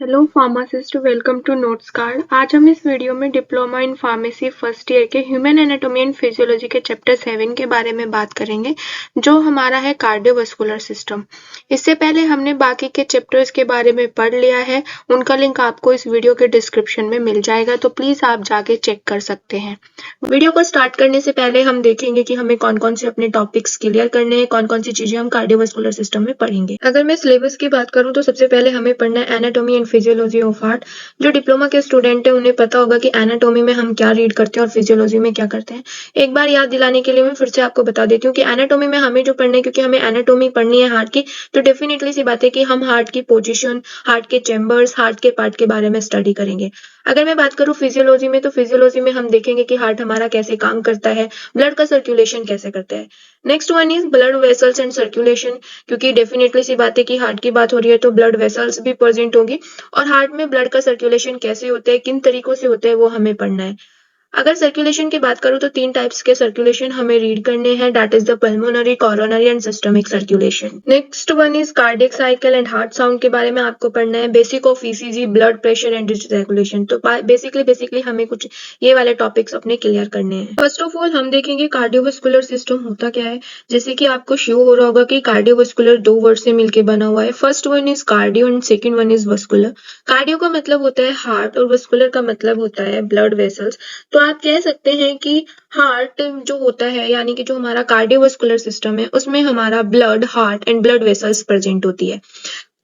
Hello pharmacist, welcome to notes card. आज हम इस वीडियो में diploma in pharmacy first year के ह्यूमन एनाटॉमी एंड फिजियोलॉजी के चैप्टर 7 के बारे में बात करेंगे, जो हमारा है कार्डियोवास्कुलर सिस्टम। इससे पहले हमने बाकी के चैप्टर्स के बारे में पढ़ लिया है, उनका लिंक आपको इस वीडियो के डिस्क्रिप्शन में मिल जाएगा, तो प्लीज आप जाके चेक कर सकते हैं। वीडियो को स्टार्ट करने से पहले हम देखेंगे कि हमें कौन कौन से अपने टॉपिक्स क्लियर करने हैं, कौन कौन सी चीजें हम कार्डियोवास्कुलर सिस्टम में पढ़ेंगे। अगर मैं सिलेबस की बात करूं तो सबसे पहले हमें पढ़ना है anatomy and physiology of heart. जो डिप्लोमा के स्टूडेंट है उन्हें पता होगा कि एनाटॉमी में हम क्या रीड करते हैं और फिजियोलॉजी में क्या करते हैं। एक बार याद दिलाने के लिए मैं फिर से आपको बता देती हूँ कि एनाटॉमी में हमें जो पढ़ना है, क्योंकि हमें एनाटॉमी पढ़नी है हार्ट की, तो डेफिनेटली सी बात है कि हम हार्ट की पोजीशन, हार्ट के चैम्बर्स, हार्ट के पार्ट के बारे में स्टडी करेंगे। अगर मैं बात करूं फिजियोलॉजी में, तो फिजियोलॉजी में हम देखेंगे कि हार्ट हमारा कैसे काम करता है, ब्लड का सर्कुलेशन कैसे करता है। Next one is blood vessels and circulation, क्योंकि डेफिनेटली सी बात है कि हार्ट की बात हो रही है तो ब्लड वेसल्स भी प्रेजेंट होगी, और हार्ट में ब्लड का सर्कुलेशन कैसे होता है, किन तरीकों से होता है, वो हमें पढ़ना है। अगर सर्कुलेशन की बात करूं तो 3 टाइप्स के सर्कुलेशन हमें रीड करने हैं, that is the pulmonary, coronary and systemic circulation. Next one is cardiac cycle and heart sound के बारे में आपको पढ़ना है, basic of ECG, blood pressure and regulation. तो बेसिकली हमें कुछ ये वाले टॉपिक्स अपने क्लियर करने हैं। फर्स्ट ऑफ ऑल हम देखेंगे कार्डियोवास्कुलर सिस्टम होता क्या है। जैसे कि आपको शो हो रहा होगा कि कार्डियोवास्कुलर 2 वर्ड से मिलकर बना हुआ है। First one is cardio and second one is vascular. Cardio का मतलब होता है हार्ट और वस्कुलर का मतलब होता है ब्लड वेसल्स। तो आप कह सकते हैं कि हार्ट जो होता है, यानी कि जो हमारा कार्डियोवास्कुलर सिस्टम है, उसमें हमारा blood, heart and blood vessels present होती है।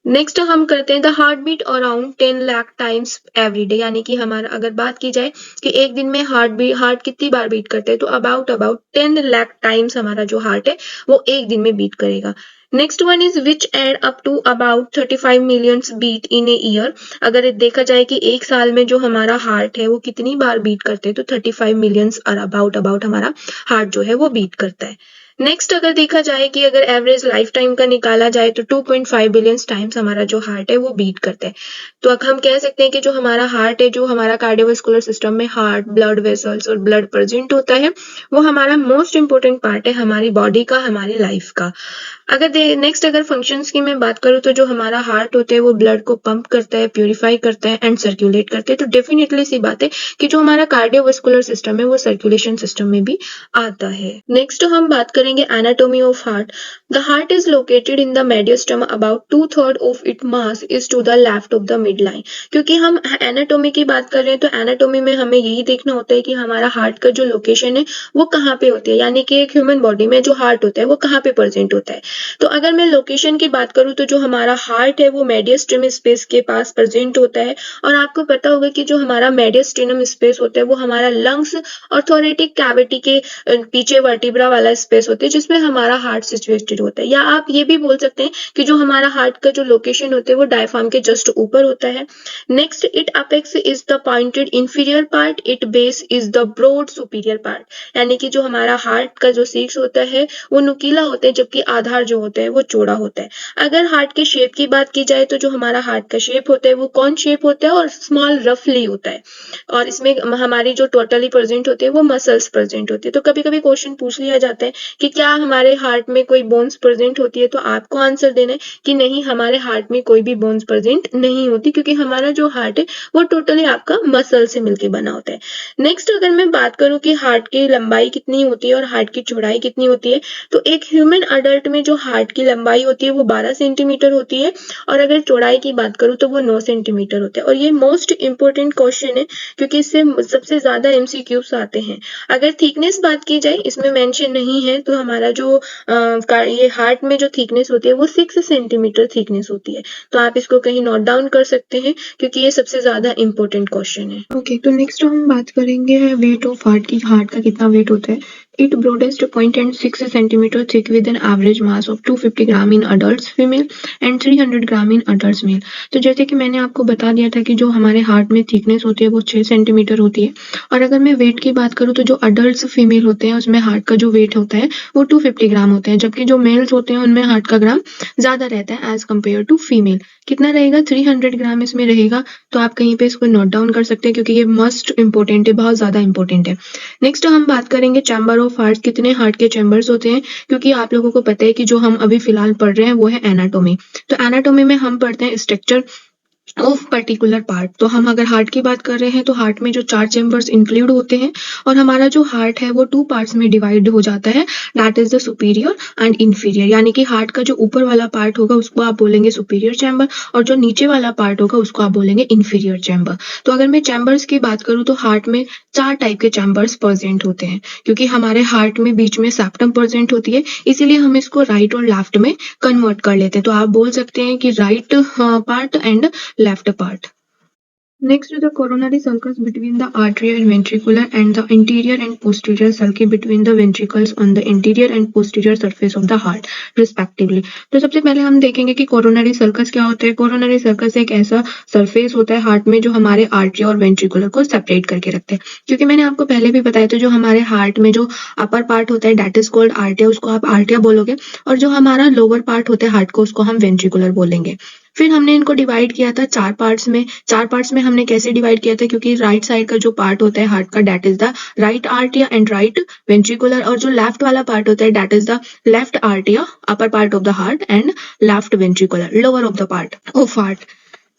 नेक्स्ट हम करते हैं the heart beat around 10 lakh times every day, यानी कि हमारा अगर बात की जाए कि एक दिन में हार्ट कितनी बार बीट करते हैं, तो अबाउट 10 लाख टाइम्स हमारा जो हार्ट है वो एक दिन में बीट करेगा। Next one is which add up to about 35 millions beat in a year. अगर देखा जाए कि एक साल में जो हमारा हार्ट है वो कितनी बार बीट करते हैं, तो 35 मिलियंस और अबाउट हमारा हार्ट जो है वो बीट करता है। नेक्स्ट अगर देखा जाए कि अगर एवरेज लाइफ टाइम का निकाला जाए तो 2.5 बिलियन टाइम्स हमारा जो हार्ट है वो बीट करता है। तो अब हम कह सकते हैं कि जो हमारा हार्ट है, जो हमारा कार्डियोवास्कुलर सिस्टम में हार्ट, ब्लड वेसल्स और ब्लड प्रेजेंट होता है, वो हमारा मोस्ट इंपोर्टेंट पार्ट है हमारी बॉडी का, हमारी लाइफ का। नेक्स्ट अगर फंक्शंस की मैं बात करूं तो जो हमारा हार्ट होता है वो ब्लड को पंप करता है, प्यूरिफाई करता है एंड सर्कुलेट करते हैं। तो डेफिनेटली सी बात है कि जो हमारा कार्डियोवास्कुलर सिस्टम है वो सर्कुलेशन सिस्टम में भी आता है। नेक्स्ट हम बात करेंगे anatomy of heart. The heart is located in the mediastinum, about 2/3 of it mass is to the left of the mid line. क्योंकि हम एनाटॉमी की बात कर रहे हैं तो एनाटॉमी में हमें यही देखना होता है कि हमारा हार्ट का जो लोकेशन है वो कहाँ पे होती है, यानी कि एक ह्यूमन बॉडी में जो हार्ट होता है वो कहाँ पे प्रेजेंट होता है। तो अगर मैं लोकेशन की बात करूं तो जो हमारा हार्ट है वो मेडियस्टिनम स्पेस के पास प्रेजेंट होता है, और आपको पता होगा कि जो हमारा मेडियस्टिनम स्पेस होता है वो हमारा लंग्स और थोरेटिक कैविटी के पीछे वर्टिब्रा वाला स्पेस होता है जिसमें हमारा हार्ट सिचुएटेड होता है। या आप ये भी बोल सकते हैं कि जो हमारा हार्ट का जो लोकेशन होता है वो डायफ्राम के जस्ट ऊपर होता है। Next, it apex is the pointed inferior part, it base is the broad superior part. यानी कि जो हमारा हार्ट का जो शीर्ष होता है वो नुकीला होता है, जबकि आधार जो होता है वो चौड़ा होता है। अगर हार्ट के शेप की बात की जाए तो जो हमारा हार्ट का शेप होता है वो कौन शेप होता है, और स्मॉल रफली होता है, और इसमें हमारी जो टोटली प्रेजेंट होती है वो मसल्स प्रेजेंट होती है। तो कभी कभी क्वेश्चन पूछ लिया जाता है कि क्या हमारे हार्ट में कोई बोन्स प्रेजेंट होती है, तो आपको आंसर देना है कि नहीं, हमारे हार्ट में कोई भी बोन्स प्रेजेंट नहीं होती, क्योंकि हमारा जो हार्ट है वो टोटली आपका मसल से मिलकर बना होता है। नेक्स्ट अगर मैं बात करूं कि हार्ट की लंबाई कितनी होती है और हार्ट की चौड़ाई कितनी होती है, तो एक ह्यूमन अडल्ट में जो हार्ट की लंबाई होती है वो 12 सेंटीमीटर होती है, और अगर चौड़ाई की बात करूं तो वो 9 सेंटीमीटर होता है। और ये मोस्ट इंपोर्टेंट क्वेश्चन है क्योंकि इससे सबसे ज्यादा एमसीक्यूज आते हैं। अगर थिकनेस बात की जाए, इसमें मेंशन नहीं है, तो हमारा जो ये हार्ट में जो थिकनेस होती है वो 6 सेंटीमीटर थिकनेस होती है। तो आप इसको कहीं नोट डाउन कर सकते हैं क्योंकि ये सबसे ज्यादा इंपॉर्टेंट क्वेश्चन है। ओके, तो नेक्स्ट हम बात करेंगे वेट ऑफ हार्ट की, हार्ट का कितना वेट होता है। It broadest point and 6 centimeter thick with an average mass of 250 gram in adults female and 300 gram in adults male। तो जैसे कि मैंने आपको बता दिया था कि जो हमारे हार्ट में थिकनेस होती है वो 6 सेंटीमीटर होती है, और अगर मैं वेट की बात करूँ तो जो अडल्ट फीमेल होते हैं उसमें हार्ट का जो वेट होता है वो 250 ग्राम होता है, जबकि जो मेल्स होते हैं उनमें हार्ट का ग्राम ज्यादा रहता है एज कम्पेयर टू फीमेल। कितना रहेगा, 300 ग्राम इसमें रहेगा। तो आप कहीं पे इसको नोट डाउन कर सकते हैं क्योंकि ये मस्ट इंपॉर्टेंट है, बहुत ज्यादा इंपॉर्टेंट है। नेक्स्ट हम बात करेंगे चैम्बर ऑफ हार्ट, कितने हार्ट के चैम्बर्स होते हैं, क्योंकि आप लोगों को पता है कि जो हम अभी फिलहाल पढ़ रहे हैं वो है एनाटॉमी। तो एनाटॉमी में हम पढ़ते हैं स्ट्रक्चर, ऑफ पर्टिकुलर पार्ट। तो हम अगर हार्ट की बात कर रहे हैं तो हार्ट में जो 4 चैम्बर्स इंक्लूड होते हैं और हमारा जो हार्ट है वो 2 पार्ट्स में डिवाइड हो जाता है, that is the superior and inferior. यानी कि हार्ट का जो ऊपर वाला पार्ट होगा उसको आप बोलेंगे सुपीरियर चैम्बर और जो नीचे वाला पार्ट होगा उसको आप बोलेंगे इंफीरियर चैम्बर। तो अगर मैं चैम्बर्स की बात करूँ तो हार्ट में 4 टाइप के चैम्बर्स प्रेजेंट होते हैं, क्योंकि हमारे हार्ट में बीच में सेप्टम प्रेजेंट होती है, इसीलिए हम इसको राइट और लेफ्ट में कन्वर्ट कर लेते हैं। तो आप बोल सकते हैं कि right part and left part. Next is the coronary sulcus between the artery and ventricular and the anterior and posterior sulci between the ventricles on the anterior and posterior surface of the heart respectively. तो सबसे पहले हम देखेंगे कि coronary sulcus क्या होता है। Coronary circus एक ऐसा सरफेस होता है हार्ट में जो हमारे आर्टरी और वेंट्रिकुलर को सेपरेट करके रखते हैं। क्योंकि मैंने आपको पहले भी बताया था जो हमारे हार्ट में जो अपर पार्ट होता है दैट इज कॉल्ड आर्टिया, उसको आप आर्टिया बोलोगे, और जो हमारा लोअर पार्ट होता है हार्ट को उसको हम वेंट्रिकुलर बोलेंगे। फिर हमने इनको डिवाइड किया था 4 पार्ट्स में। 4 पार्ट्स में हमने कैसे डिवाइड किया था, क्योंकि राइट साइड का जो पार्ट होता है हार्ट का दैट इज द राइट आर्टिया एंड राइट वेंट्रिकुलर, और जो लेफ्ट वाला पार्ट होता है दैट इज द लेफ्ट आर्टिया upper part of the heart and left ventricular lower of the part of heart.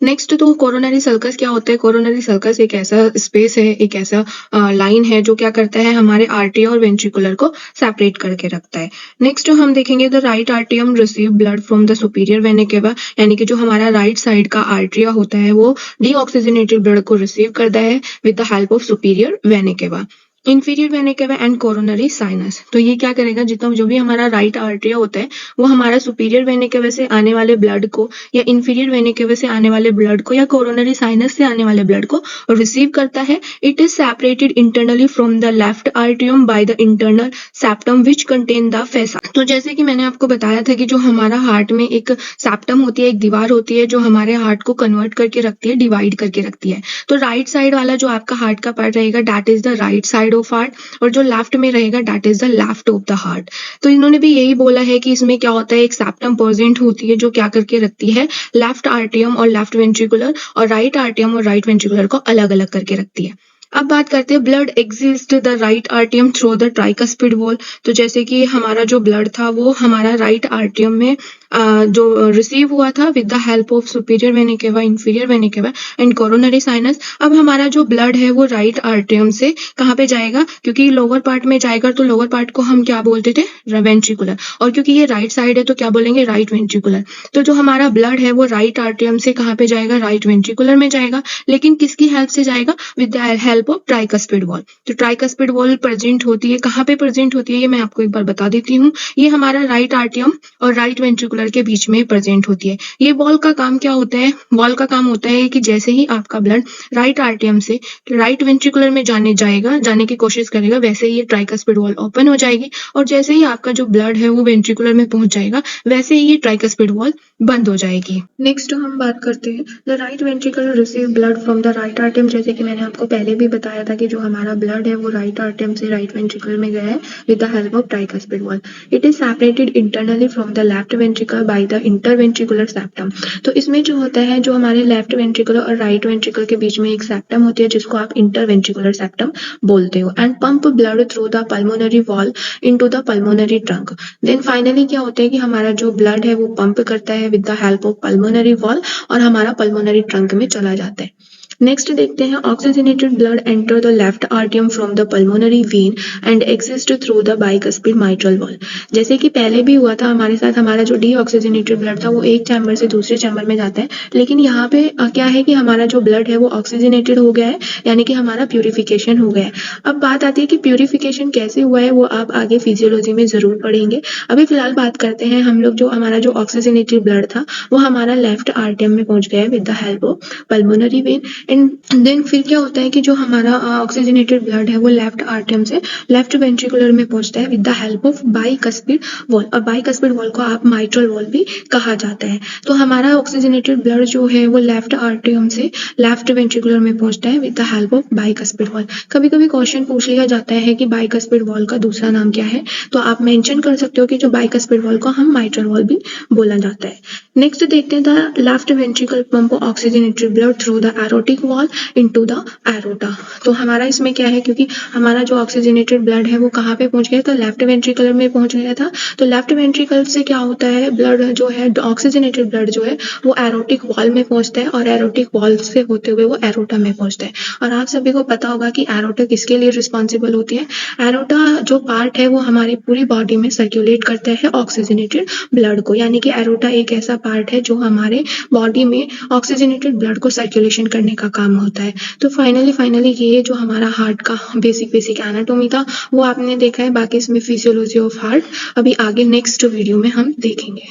Next तो कोरोनरी सर्कस क्या होता है। कोरोनरी सर्कस एक ऐसा स्पेस है, एक ऐसा लाइन है जो क्या करता है हमारे आर्टिया और वेंट्रिकुलर को सेपरेट करके रखता है। नेक्स्ट हम देखेंगे द राइट आर्टियम receive blood from the superior vena cava, यानी कि जो हमारा राइट साइड का आर्टिया होता है वो डीऑक्सीजनेटेड ब्लड को रिसीव करता है with the help of superior vena केवा। Inferior vena cava and coronary sinus, तो ये क्या करेगा, जितना जो भी हमारा राइट आर्टिया होता है वो हमारा सुपीरियर वेना केवा से आने वाले ब्लड को या इंफीरियर वेना केवा से आने वाले ब्लड को या कोरोनरी साइनस से आने वाले ब्लड को रिसीव करता है। It is separated internally from the left आर्टियम by the internal septum which contain the fossa. तो जैसे कि मैंने आपको बताया था कि जो हमारा हार्ट में एक सेप्टम होती है, एक दीवार होती है जो हमारे हार्ट को कन्वर्ट करके रखती है, डिवाइड करके रखती है। तो राइट साइड वाला जो आपका हार्ट का पार्ट रहेगा that is the right side of heart, और जो लेफ्ट में रहेगा that is the left of the heart. तो इन्होंने भी यही बोला है कि इसमें क्या होता है, एक सेप्टम प्रेजेंट होती है जो क्या करके रखती है लेफ्ट आर्टियम और लेफ्ट वेंट्रिकुलर और राइट आर्टियम और राइट वेंट्रिकुलर को अलग अलग करके रखती है। अब बात करते हैं ब्लड एग्जिस्ट द राइट आर्टियम थ्रू द ट्राइकस्पिड वॉल। तो जैसे कि हमारा जो ब्लड था वो हमारा राइट आर्टियम में जो रिसीव हुआ था with the help of superior vena केवा, inferior vena cava and coronary sinus. अब हमारा जो ब्लड है वो राइट आर्टियम से कहाँ पे जाएगा, क्योंकि लोअर पार्ट में जाएगा तो लोअर पार्ट को हम क्या बोलते थे, वेंट्रिकुलर, और क्योंकि ये राइट साइड है तो क्या बोलेंगे, राइट वेंट्रिकुलर। तो जो हमारा ब्लड है वो राइट आर्टियम से कहाँ पे जाएगा, राइट वेंट्रिकुलर में जाएगा, लेकिन किसकी हेल्प से जाएगा, with the help of tricuspid valve. तो ट्राइकस्पिड वॉल प्रेजेंट होती है, कहाँ पे प्रेजेंट होती है ये मैं आपको एक बार बता देती हूँ। ये हमारा राइट आर्टियम और राइट वेंट्रिकुलर के बीच में प्रेजेंट होती है। ये वॉल का काम क्या होता है, वॉल का काम होता है कि जैसे ही आपका ब्लड राइट आर्टियम से राइट वेंट्रिकुलर में जाने की कोशिश करेगा, वैसे ही ये ट्राइकस्पिड वॉल ओपन हो जाएगी, और जैसे ही आपका जो ब्लड है वो वेंट्रिकुलर में पहुंच जाएगा वैसे ही ये ट्राइकस्पिड वॉल बंद हो जाएगी। नेक्स्ट हम बात करते हैं the right ventricle receive blood from the right आर्टियम। जैसे कि मैंने आपको पहले भी बताया था कि जो हमारा ब्लड है वो राइट आर्टियम से राइट वेंट्रिकल में गया है with the help of tricuspid wall. It is separated internally from the left ventricle by the interventricular septum. तो इसमें जो होता है, जो हमारे लेफ्ट वेंट्रिकल और राइट वेंट्रिकल के बीच में एक सेप्टम होती है जिसको आप इंटरवेंट्रिकुलर सेप्टम बोलते हो, and pump blood through the pulmonary valve into the pulmonary trunk. Then finally क्या होता है कि हमारा जो ब्लड है वो पंप करता है with the help of pulmonary wall और हमारा पल्मोनरी ट्रंक में चला जाता है। नेक्स्ट देखते हैं oxygenated blood enter the left आर्टियम from the pulmonary vein and exist through the bicuspid mitral valve. जैसे कि पहले भी हुआ था हमारे साथ, हमारा जो डीऑक्सीजनेटेड ब्लड था वो एक चैम्बर से दूसरे चैम्बर में जाता है, लेकिन यहाँ पे क्या है कि हमारा जो ब्लड है वो ऑक्सीजनेटेड हो गया है, यानी कि हमारा प्यूरिफिकेशन हो गया है। अब बात आती है कि प्यूरिफिकेशन कैसे हुआ है, वो आप आगे फिजियोलॉजी में जरूर पढ़ेंगे। अभी फिलहाल बात करते हैं हम लोग, जो हमारा जो ऑक्सीजनेटेड ब्लड था वो हमारा लेफ्ट आर्टियम में पहुंच गया है with the help of pulmonary vein, and then फिर क्या होता है कि जो हमारा ऑक्सीजनेटेड ब्लड है वो लेफ्ट आर्टियम से लेफ्ट वेंट्रिकुलर में पहुंचता है with the help of bicuspid valve, और बाइकस्पिड वॉल को आप माइट्रल वॉल भी कहा जाता है। तो हमारा ऑक्सीजनेटेड ब्लड जो है वो लेफ्ट आर्टियम से लेफ्ट वेंट्रिकुलर में पहुंचता है with the help of bicuspid valve. कभी कभी क्वेश्चन पूछ लिया जाता है कि बाइकस्पिड वॉल का दूसरा नाम क्या है, तो आप मेंशन कर सकते हो कि जो बाइकस्पिड वॉल को हम माइट्रल वॉल भी बोला जाता है। नेक्स्ट देखते हैं the left ventricle pump oxygenated blood through the aortic aortic valve into the aorta. तो हमारा इसमें क्या है, क्योंकि हमारा जो ऑक्सीजनेटेड ब्लड है वो कहाँ पे पहुंच गया, तो लेफ्ट वेंट्रिकल में पहुंच गया था। तो लेफ्ट वेंट्रिकल से क्या होता है, ब्लड जो है, ऑक्सीजनेटेड ब्लड जो है वो एरोटिक वॉल में पहुंचता है और एरोटिक वॉल से होते हुए वो एरोटा में पहुंचता है। और आप सभी को पता होगा कि एरोटा किसके लिए रिस्पॉन्सिबल होती है। एरोटा जो पार्ट है वो हमारी पूरी बॉडी में सर्कुलेट करता है ऑक्सीजनेटेड ब्लड को, यानी कि एरोटा एक ऐसा पार्ट है जो हमारे बॉडी में ऑक्सीजनेटेड ब्लड को सर्कुलेशन करने का काम होता है। तो फाइनली ये जो हमारा हार्ट का बेसिक एनाटॉमी था वो आपने देखा है। बाकी इसमें फिजियोलॉजी ऑफ हार्ट अभी आगे नेक्स्ट वीडियो में हम देखेंगे।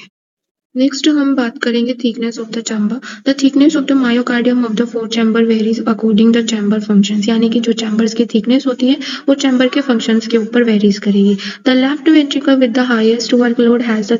नेक्स्ट हम बात करेंगे thickness of the chamber. The thickness of the myocardium of the four chamber varies according the chamber functions, यानी कि जो चैम्बर्स की थिकनेस होती है वो चैम्बर के फंक्शंस के ऊपर वेरीज करेगी। The left ventricle with the highest workload has the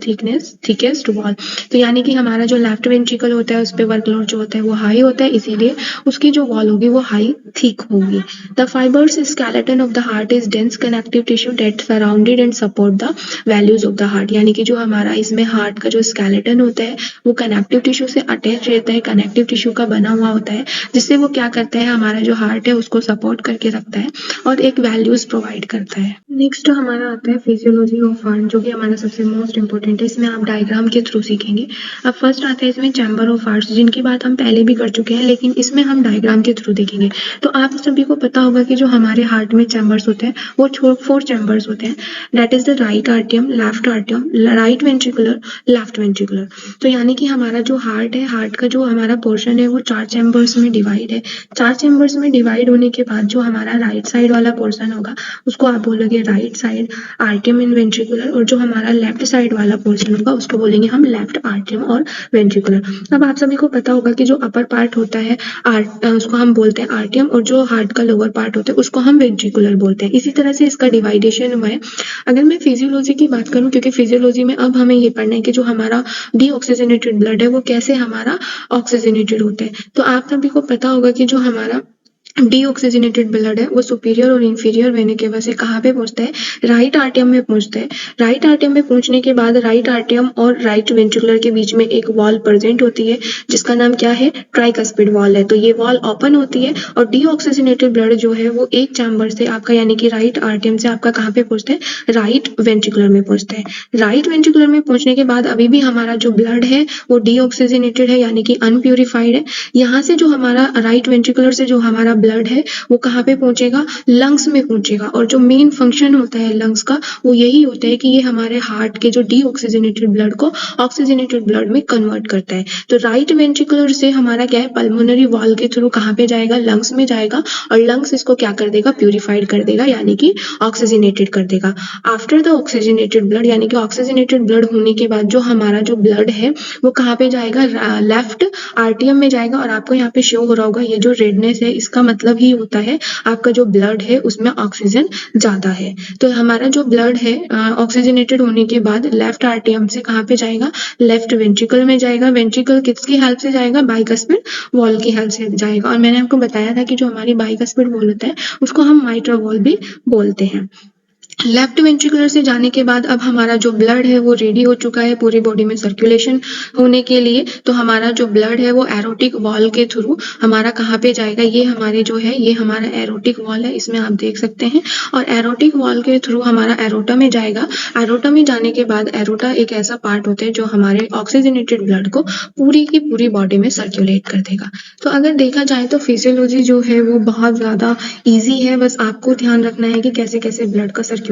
thickest wall. तो यानी कि हमारा जो लेफ्ट वेंट्रिकल होता है उस पर वर्कलोड जो होता है वो हाई होता है, इसीलिए उसकी जो वॉल होगी वो हाई थिक होगी। The fibrous skeleton of the heart is dense connective tissue that surrounded and support the valves of the heart, यानी कि जो हमारा इसमें हार्ट का जो स्केलेटन होता है वो कनेक्टिव टिश्यू से अटैच रहता है, कनेक्टिव टिश्यू का बना हुआ होता है, जिससे वो क्या करता है, हमारा जो हार्ट है उसको सपोर्ट करके रखता है और एक वैल्यूज प्रोवाइड करता है। नेक्स्ट हमारा आता है फिजियोलॉजी ऑफ हार्ट, जो कि हमारा सबसे मोस्ट इंपॉर्टेंट है। इसमें आप डायग्राम के थ्रू सीखेंगे। अब फर्स्ट आता है इसमें चैम्बर ऑफ हार्ट, जिनकी बात हम पहले भी कर चुके हैं, लेकिन इसमें हम डायग्राम के थ्रू देखेंगे। तो आप सभी को पता होगा कि जो हमारे हार्ट में चैम्बर्स होते हैं वो 4 चैम्बर्स होते हैं। दैट इज द राइट आर्टियम, राइट वेंट्रिकुलर, लेफ्ट वेंट्रिकुलर। तो यानी कि हमारा जो हार्ट है, हार्ट का जो हमारा पोर्शन है वो 4 चैम्बर्स में डिवाइड है। 4 चैम्बर्स में डिवाइड होने के बाद जो हमारा राइट साइड वाला पोर्शन होगा उसको आप बोलोगे राइट साइड आर्टियम एंड वेंट्रिकुलर, और जो हमारा लेफ्ट साइड वाला पोर्शन होगा उसको बोलेंगे हम लेफ्ट आर्टियम और वेंट्रिकुलर। अब आप सभी को पता होगा कि जो अपर पार्ट होता है उसको हम बोलते हैं आर्टियम, और जो हार्ट का लोअर पार्ट होता है उसको हम वेंट्रिकुलर बोलते हैं। इसी तरह से इसका डिवाइडेशन हुआ है। अगर मैं फिजियोलॉजी की बात करूं, क्योंकि फिजियोलॉजी में अब हमें ये पढ़ना है कि जो हमारा डीऑक्सीजनेटेड ब्लड है वो कैसे हमारा ऑक्सीजनेटेड होता है। तो आप सभी को पता होगा कि जो हमारा डीऑक्सीजनेटेड ब्लड है वो सुपीरियर और इंफीरियर वेना केवा से कहाँ पे पहुंचता है, राइट आर्टियम में पहुंचता है। राइट आर्टियम में पहुंचने के बाद राइट आर्टियम और राइट वेंट्रिकुलर के बीच में एक वॉल प्रेजेंट होती है जिसका नाम क्या है, ट्राइकस्पिड वॉल है। तो ये वॉल ओपन होती है और डीऑक्सीजनेटेड ब्लड जो है वो एक चैम्बर से आपका, यानी कि राइट आर्टियम से आपका कहाँ पे पहुंचता है, राइट वेंट्रिकुलर में पहुंचता है। राइट वेंट्रिकुलर में पहुंचने के बाद अभी भी हमारा जो ब्लड है वो डीऑक्सीजनेटेड है, यानी कि अनप्यूरिफाइड है। यहाँ से जो हमारा राइट वेंट्रिकुलर से जो हमारा ब्लड है वो कहाँ पे पहुंचेगा, लंग्स में पहुंचेगा। और जो मेन फंक्शन होता है लंग्स का वो यही होता है कि ये हमारे हार्ट के जो डीऑक्सीजनेटेड ब्लड को ऑक्सीजनेटेड ब्लड में कन्वर्ट करता है। तो राइट वेंट्रिकुलर से हमारा क्या है, पल्मोनरी वॉल के थ्रू कहाँ पे जाएगा, लंग्स में जाएगा, और लंग्स इसको क्या कर देगा, प्यूरिफाइड कर देगा, यानी कि ऑक्सीजनेटेड कर देगा। आफ्टर द ऑक्सीजनेटेड ब्लड, यानी कि ऑक्सीजनेटेड ब्लड होने के बाद जो हमारा जो ब्लड है वो कहाँ पे जाएगा, लेफ्ट आर्टियम में जाएगा। और आपको यहाँ पे शो हो रहा होगा ये जो रेडनेस है इसका मतलब ही होता है आपका जो ब्लड है उसमें ऑक्सीजन ज्यादा है। तो हमारा जो ब्लड है ऑक्सीजनेटेड होने के बाद लेफ्ट आर्टियम से कहाँ पे जाएगा, लेफ्ट वेंट्रिकल में जाएगा। वेंट्रिकल किसकी हेल्प से जाएगा, बाइकस्पिड वॉल की हेल्प से जाएगा। और मैंने आपको बताया था कि जो हमारी बाइकस्पिड वॉल होता है उसको हम माइट्रल वॉल भी बोलते हैं। लेफ्ट वेंट्रिकुलर से जाने के बाद अब हमारा जो ब्लड है वो रेडी हो चुका है पूरी बॉडी में सर्कुलेशन होने के लिए। तो हमारा जो ब्लड है वो एरोटिक वॉल के थ्रू हमारा कहाँ पे जाएगा, ये हमारे जो है ये हमारा एरोटिक वॉल है, इसमें आप देख सकते हैं। और एरोटिक वॉल के थ्रू हमारा एरोटा में जाएगा। एरोटा में जाने के बाद एरोटा एक ऐसा पार्ट होता है जो हमारे ऑक्सीजनेटेड ब्लड को पूरी की पूरी बॉडी में सर्कुलेट कर देगा। तो अगर देखा जाए तो फिजियोलॉजी जो है वो बहुत ज़्यादा ईजी है, बस आपको ध्यान रखना है कि कैसे कैसे ब्लड का सर्कुलेशन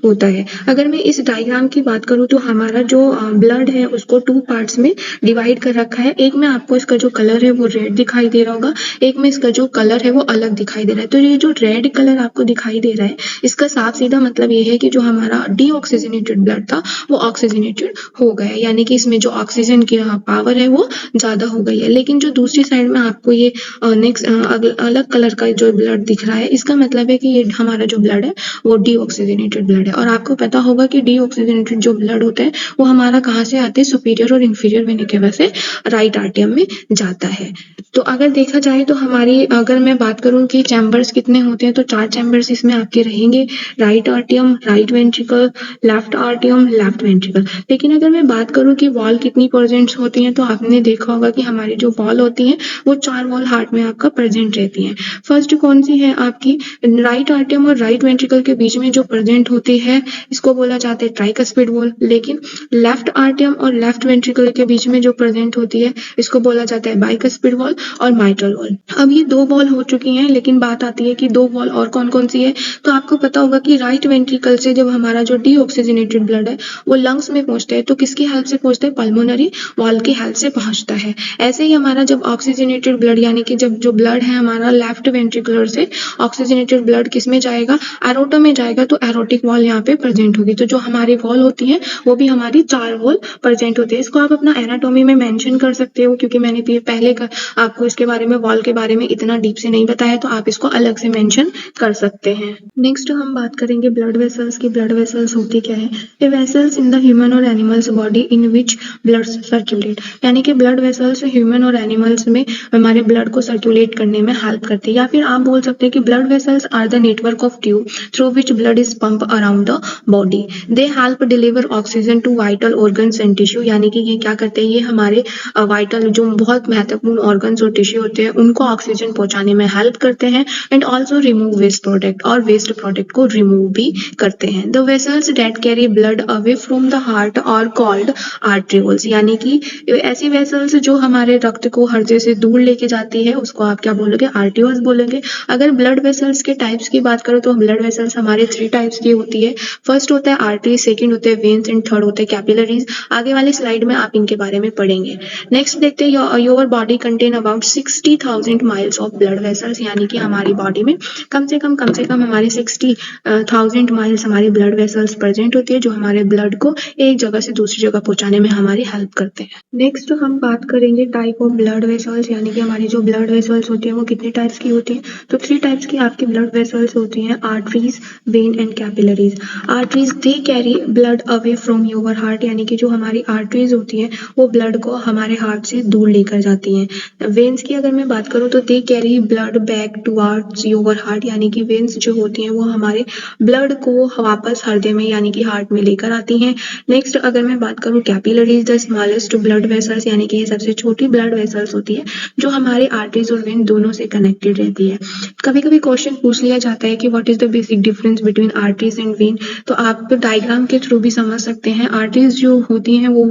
होता है। अगर मैं इस डायग्राम की बात करूं तो हमारा जो ब्लड है उसको 2 पार्ट्स में डिवाइड कर रखा है। एक में आपको इसका जो कलर है वो रेड दिखाई दे रहा होगा, एक में इसका जो कलर है वो अलग दिखाई दे रहा है। तो ये जो रेड कलर आपको दिखाई दे रहा है इसका साफ सीधा मतलब ये है कि जो हमारा डीऑक्सीजनेटेड ब्लड था वो ऑक्सीजनेटेड हो गया, यानी कि इसमें जो ऑक्सीजन की पावर है वो ज्यादा हो गई है। लेकिन जो दूसरी साइड में आपको ये नेक्स्ट अलग कलर का जो ब्लड दिख रहा है इसका मतलब है कि ये हमारा जो ब्लड है वो डीऑक्सीजनेटेड डीऑक्सीजनेटेड ब्लड है। और आपको पता होगा कि डीऑक्सीजनेटेड जो ब्लड होता है वो हमारा कहाँ से आते हैं, सुपीरियर और इंफीरियर वेन केवा से राइट आर्टियम में जाता है। तो अगर देखा जाए तो हमारी, अगर मैं बात करूं कि चैम्बर्स कितने होते हैं, तो 4 चैम्बर्स इसमें आपके रहेंगे, राइट आर्टियम, right ventricle, left आर्टियम, left ventricle. लेकिन अगर मैं बात करूं कि वॉल कितनी प्रेजेंट होती हैं, तो आपने देखा होगा कि हमारी जो वॉल होती है वो 4 वॉल हार्ट में आपका प्रेजेंट रहती है। फर्स्ट कौन सी है आपकी, राइट आर्टियम और राइट वेंट्रिकल के बीच में जो प्रेजेंट होती है इसको बोला जाता है ट्राइकस्पिड वॉल। लेकिन लेफ्ट आर्टियम और लेफ्ट वेंट्रिकल के बीच में जो प्रेजेंट होती है इसको बोला जाता है बाइकस्पिड वॉल और माइट्रल वॉल। अब ये 2 वॉल हो चुकी हैं, लेकिन बात आती है कि 2 वॉल और कौन कौन सी है। तो आपको पता होगा कि राइट वेंट्रिकल से जब हमारा जो डीऑक्सीजनेटेड ब्लड है वो लंग्स में पहुंचता है, तो किसकी हेल्प से पहुंचता है, पल्मोनरी वॉल की हेल्प से पहुंचता है। ऐसे ही हमारा जब ऑक्सीजनेटेड ब्लड, यानी कि जब जो ब्लड है हमारा लेफ्ट वेंट्रिकुलर से ऑक्सीजनेटेड ब्लड किस में जाएगा, एरोटा में जाएगा, तो एरोटिक वॉल यहाँ पे प्रेजेंट होगी। तो जो हमारी वॉल होती है वो भी हमारी 4 वॉल प्रेजेंट होती है। इसको आप अपना एनाटॉमी में मेंशन कर सकते हो, क्योंकि मैंने पहले आपको इसके बारे में, वॉल के बारे में इतना डीप से नहीं बताया, तो आप इसको अलग से मेंशन कर सकते हैं। नेक्स्ट हम बात करेंगे ब्लड वेसल्स की। ब्लड वेसल्स होती क्या है, ए वेसल्स इन द ह्यूमन और animals body in which blood circulate, यानी कि ब्लड वेसल्स ह्यूमन और एनिमल्स में हमारे ब्लड को सर्कुलेट करने में हेल्प करती है। या फिर आप बोल सकते हैं कि blood vessels are the network of tube through which blood is pump around the body. They help deliver oxygen to vital organs and tissue, यानी कि ये क्या करते हैं, ये हमारे वाइटल जो बहुत महत्वपूर्ण ऑर्गन्स और टिश्यू होते हैं उनको ऑक्सीजन पहुंचाने में हेल्प करते हैं। And also remove waste product, और वेस्ट प्रोडक्ट को रिमूव भी करते हैं। The vessels that carry blood away from the heart are called arterioles, यानी कि ऐसी वेसल्स जो हमारे रक्त को हृदय से दूर लेके जाती है उसको आप क्या बोलोगे, आर्ट्रियोल्स बोलोगे। अगर ब्लड वेसल्स के टाइप्स की बात करो तो ब्लड वेसल्स हमारे 3 टाइप्स की होती है। फर्स्ट होता है आर्टरी, सेकंड होते हैं वेन्स एंड थर्ड होते हैं कैपिलरीज। आगे वाली स्लाइड में आप इनके बारे में पढ़ेंगे। नेक्स्ट देखते हैं, your body contain about 60,000 miles of blood vessels, यानी कि हमारी बॉडी में कम से कम हमारी 60,000 माइल्स हमारी ब्लड वेसल्स प्रेजेंट होती है, जो हमारे ब्लड को एक जगह से दूसरी जगह पहुंचाने में हमारी हेल्प करते हैं। नेक्स्ट हम बात करेंगे टाइप ऑफ ब्लड वेसल्स, यानी कि हमारी जो ब्लड वेसल्स होती है वो कितने टाइप्स की होती है। तो 3 टाइप्स की आपकी ब्लड वेसल्स होती हैं, arteries, when and capillaries. Arteries they carry blood away from your heart, यानी कि जो हमारी आर्टरीज होती हैं वो ब्लड को हमारे हार्ट से दूर लेकर जाती हैं। वेन्स की अगर मैं बात करूँ तो they carry blood back towards your heart, यानी कि वेन्स जो होती हैं वो हमारे ब्लड को वापस हृदय में यानी कि हार्ट में लेकर आती हैं। नेक्स्ट अगर मैं बात करूँ capillaries, the smallest blood vessels, यानी कि ये सबसे छोटी ब्लड वेसल्स होती है जो हमारे आर्टरीज और वेन दोनों से कनेक्टेड रहती है। कभी कभी क्वेश्चन पूछ लिया जाता है कि what is the basic difference between arteries and when, तो आप डायग्राम के थ्रू भी समझ सकते हैं। आर्टरीज जो होती हैं वो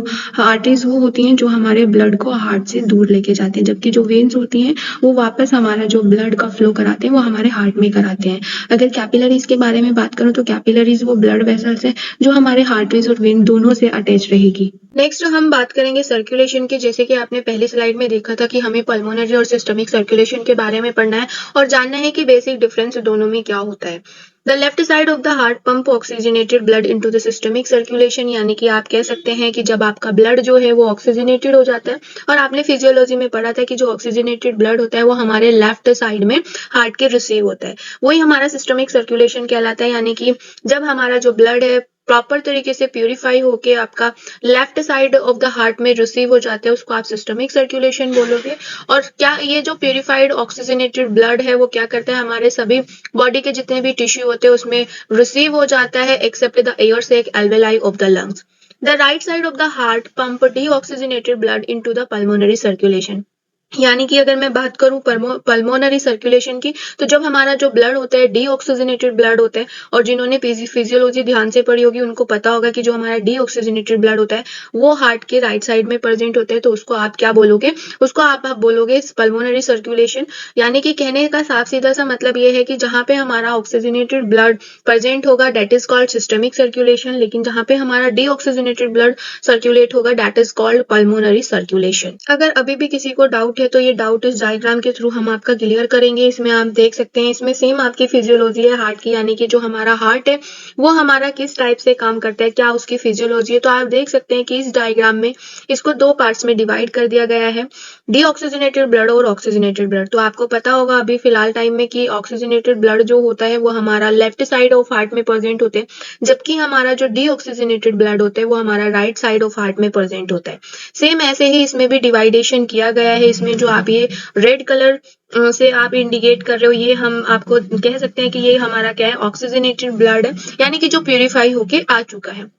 होती हैं जो हमारे ब्लड को हार्ट से दूर लेके जाते हैं, जबकि जो वेन्स होती हैं वो वापस हमारा जो ब्लड का फ्लो कराते हैं वो हमारे हार्ट में कराते हैं। अगर कैपिलरीज के बारे में बात करूं तो कैपिलरीज वो ब्लड वेसल्स है जो हमारे आर्टरीज और वेन दोनों से अटैच रहेगी। नेक्स्ट हम बात करेंगे सर्कुलेशन की। जैसे कि आपने पहली स्लाइड में देखा था कि हमें पल्मोनरी और सिस्टमिक सर्कुलेशन के बारे में पढ़ना है और जानना है कि बेसिक डिफरेंस दोनों में क्या होता है। The left side of the heart pump oxygenated blood into the systemic circulation, यानी कि आप कह सकते हैं कि जब आपका ब्लड जो है वो ऑक्सीजनेटेड हो जाता है, और आपने फिजियोलॉजी में पढ़ा था कि जो ऑक्सीजनेटेड ब्लड होता है वो हमारे लेफ्ट साइड में हार्ट के रिसीव होता है, वही हमारा सिस्टमिक सर्कुलेशन कहलाता है। यानी कि जब हमारा जो ब्लड है प्रॉपर तरीके से प्यूरिफाई होके आपका left side of the heart में रिसीव हो जाते हैं, उसको आप सिस्टमिक सर्कुलेशन बोलोगे। और क्या ये जो प्यूरिफाइड ऑक्सीजनेटेड ब्लड है वो क्या करता है, हमारे सभी बॉडी के जितने भी टिश्यू होते हैं उसमें रिसीव हो जाता है एक्सेप्ट द एयर से alveoli of the lungs. The right side of the heart pump deoxygenated blood into the pulmonary circulation, यानी कि अगर मैं बात करूं पल्मोनरी सर्कुलेशन की, तो जब हमारा जो ब्लड होता है डीऑक्सीजनेटेड ब्लड होता है, और जिन्होंने फिजियोलॉजी ध्यान से पढ़ी होगी उनको पता होगा कि जो हमारा डीऑक्सीजनेटेड ब्लड होता है वो हार्ट के राइट साइड में प्रेजेंट होता है, तो उसको आप क्या बोलोगे, उसको आप बोलोगे पल्मोनरी सर्कुलेशन। यानी कि कहने का साफ सीधा सा मतलब ये है कि जहां पे हमारा ऑक्सीजनेटेड ब्लड प्रेजेंट होगा that is called systemic circulation, लेकिन जहां पे हमारा डीऑक्सीजनेटेड ब्लड सर्कुलेट होगा that is called pulmonary circulation. अगर अभी भी किसी को डाउट है है तो ये डाउट इस डायग्राम के थ्रू हम आपका क्लियर करेंगे। इसमें आप देख सकते हैं, इसमें सेम आपकी फिजियोलॉजी है हार्ट की, यानी कि जो हमारा हार्ट है वो हमारा किस टाइप से काम करता है, क्या उसकी फिजियोलॉजी है। तो आप देख सकते हैं कि इस डायग्राम में इसको दो पार्ट्स में डिवाइड कर दिया गया है, डीऑक्सीजनेटेड ब्लड और ऑक्सीजनेटेड ब्लड। तो आपको पता होगा अभी फिलहाल टाइम में कि ऑक्सीजनेटेड ब्लड जो होता है वो हमारा लेफ्ट साइड ऑफ हार्ट में प्रेजेंट होते हैं, जबकि हमारा जो डीऑक्सीजनेटेड ब्लड होता है वो हमारा राइट साइड ऑफ हार्ट में प्रेजेंट होता है। सेम ऐसे ही इसमें भी डिवाइडेशन किया गया है। इसमें जो आप ये रेड कलर से आप इंडिकेट कर रहे हो, ये हम आपको कह सकते हैं कि ये हमारा क्या है, ऑक्सीजनेटेड ब्लड है, यानी कि जो प्यूरिफाई होके आ चुका है।